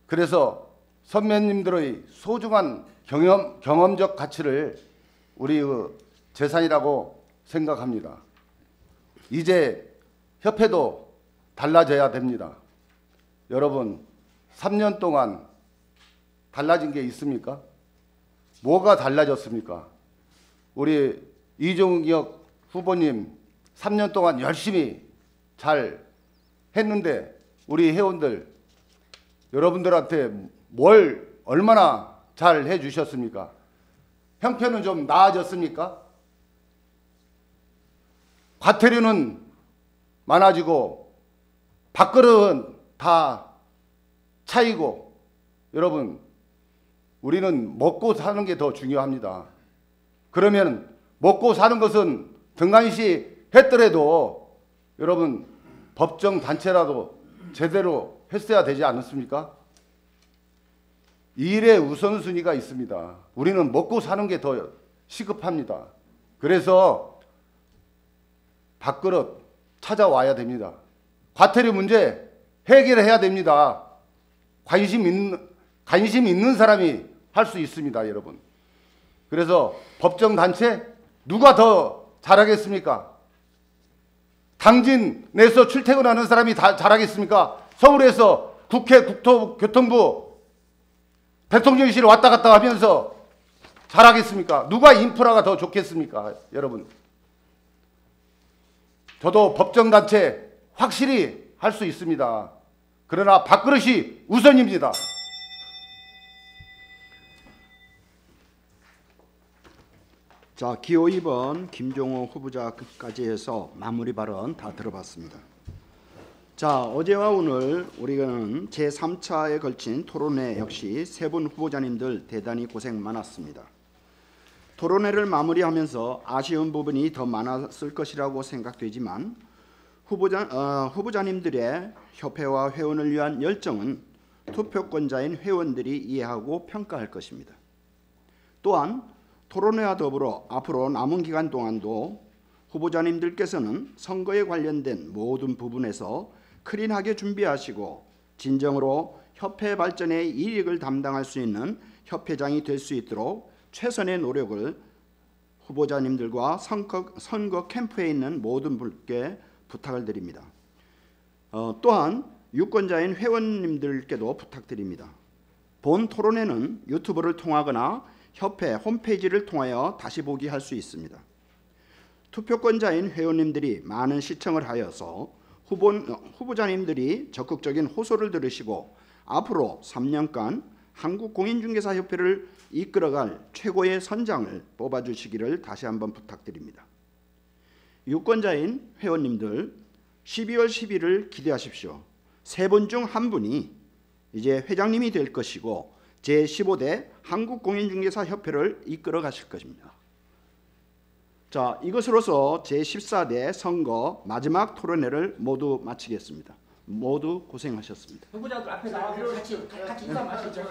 그래서 선배님들의 소중한 경험적 가치를 우리의 재산이라고 생각합니다. 이제 협회도 달라져야 됩니다. 여러분, 3년 동안 달라진 게 있습니까? 뭐가 달라졌습니까? 우리 이종혁 후보님 3년 동안 열심히 잘 했는데 우리 회원들 여러분들한테 뭘 얼마나 잘 해주셨습니까? 형편은 좀 나아졌습니까? 과태료는 많아지고 밥그릇은 다 차이고 여러분 우리는 먹고 사는 게 더 중요합니다. 그러면 먹고 사는 것은 등한시 했더라도 여러분 법정 단체라도 제대로 했어야 되지 않습니까? 일의 우선순위가 있습니다. 우리는 먹고 사는 게 더 시급합니다. 그래서 밥그릇 찾아와야 됩니다. 과태료 문제 해결해야 됩니다. 관심 있는 사람이 할 수 있습니다, 여러분. 그래서 법정 단체 누가 더 잘하겠습니까? 당진에서 출퇴근하는 사람이 다 잘하겠습니까? 서울에서 국회, 국토교통부, 대통령실 왔다 갔다 하면서 잘하겠습니까? 누가 인프라가 더 좋겠습니까, 여러분? 저도 법정 단체 확실히 할 수 있습니다. 그러나 밥그릇이 우선입니다. 자, 기호 2번 김종호 후보자까지 해서 마무리 발언 다 들어봤습니다. 자, 어제와 오늘 우리는 제3차에 걸친 토론회 역시 세 분 후보자님들 대단히 고생 많았습니다. 토론회를 마무리하면서 아쉬운 부분이 더 많았을 것이라고 생각되지만 후보자님들의 협회와 회원을 위한 열정은 투표권자인 회원들이 이해하고 평가할 것입니다. 또한 토론회와 더불어 앞으로 남은 기간 동안도 후보자님들께서는 선거에 관련된 모든 부분에서 클린하게 준비하시고 진정으로 협회 발전의 이익을 담당할 수 있는 협회장이 될 수 있도록 최선의 노력을 후보자님들과 선거 캠프에 있는 모든 분께 부탁을 드립니다. 또한 유권자인 회원님들께도 부탁드립니다. 본 토론회는 유튜브를 통하거나 협회 홈페이지를 통하여 다시 보기 할 수 있습니다. 투표권자인 회원님들이 많은 시청을 하여서 후보자님들이 적극적인 호소를 들으시고 앞으로 3년간 한국공인중개사협회를 이끌어갈 최고의 선장을 뽑아주시기를 다시 한번 부탁드립니다. 유권자인 회원님들 12월 10일을 기대하십시오. 세 분 중 한 분이 이제 회장님이 될 것이고 제15대 한국공인중개사협회를 이끌어 가실 것입니다. 자, 이것으로서 제14대 선거 마지막 토론회를 모두 마치겠습니다. 모두 고생하셨습니다. 후보자들 앞에 나와서 같이 인사 마시죠.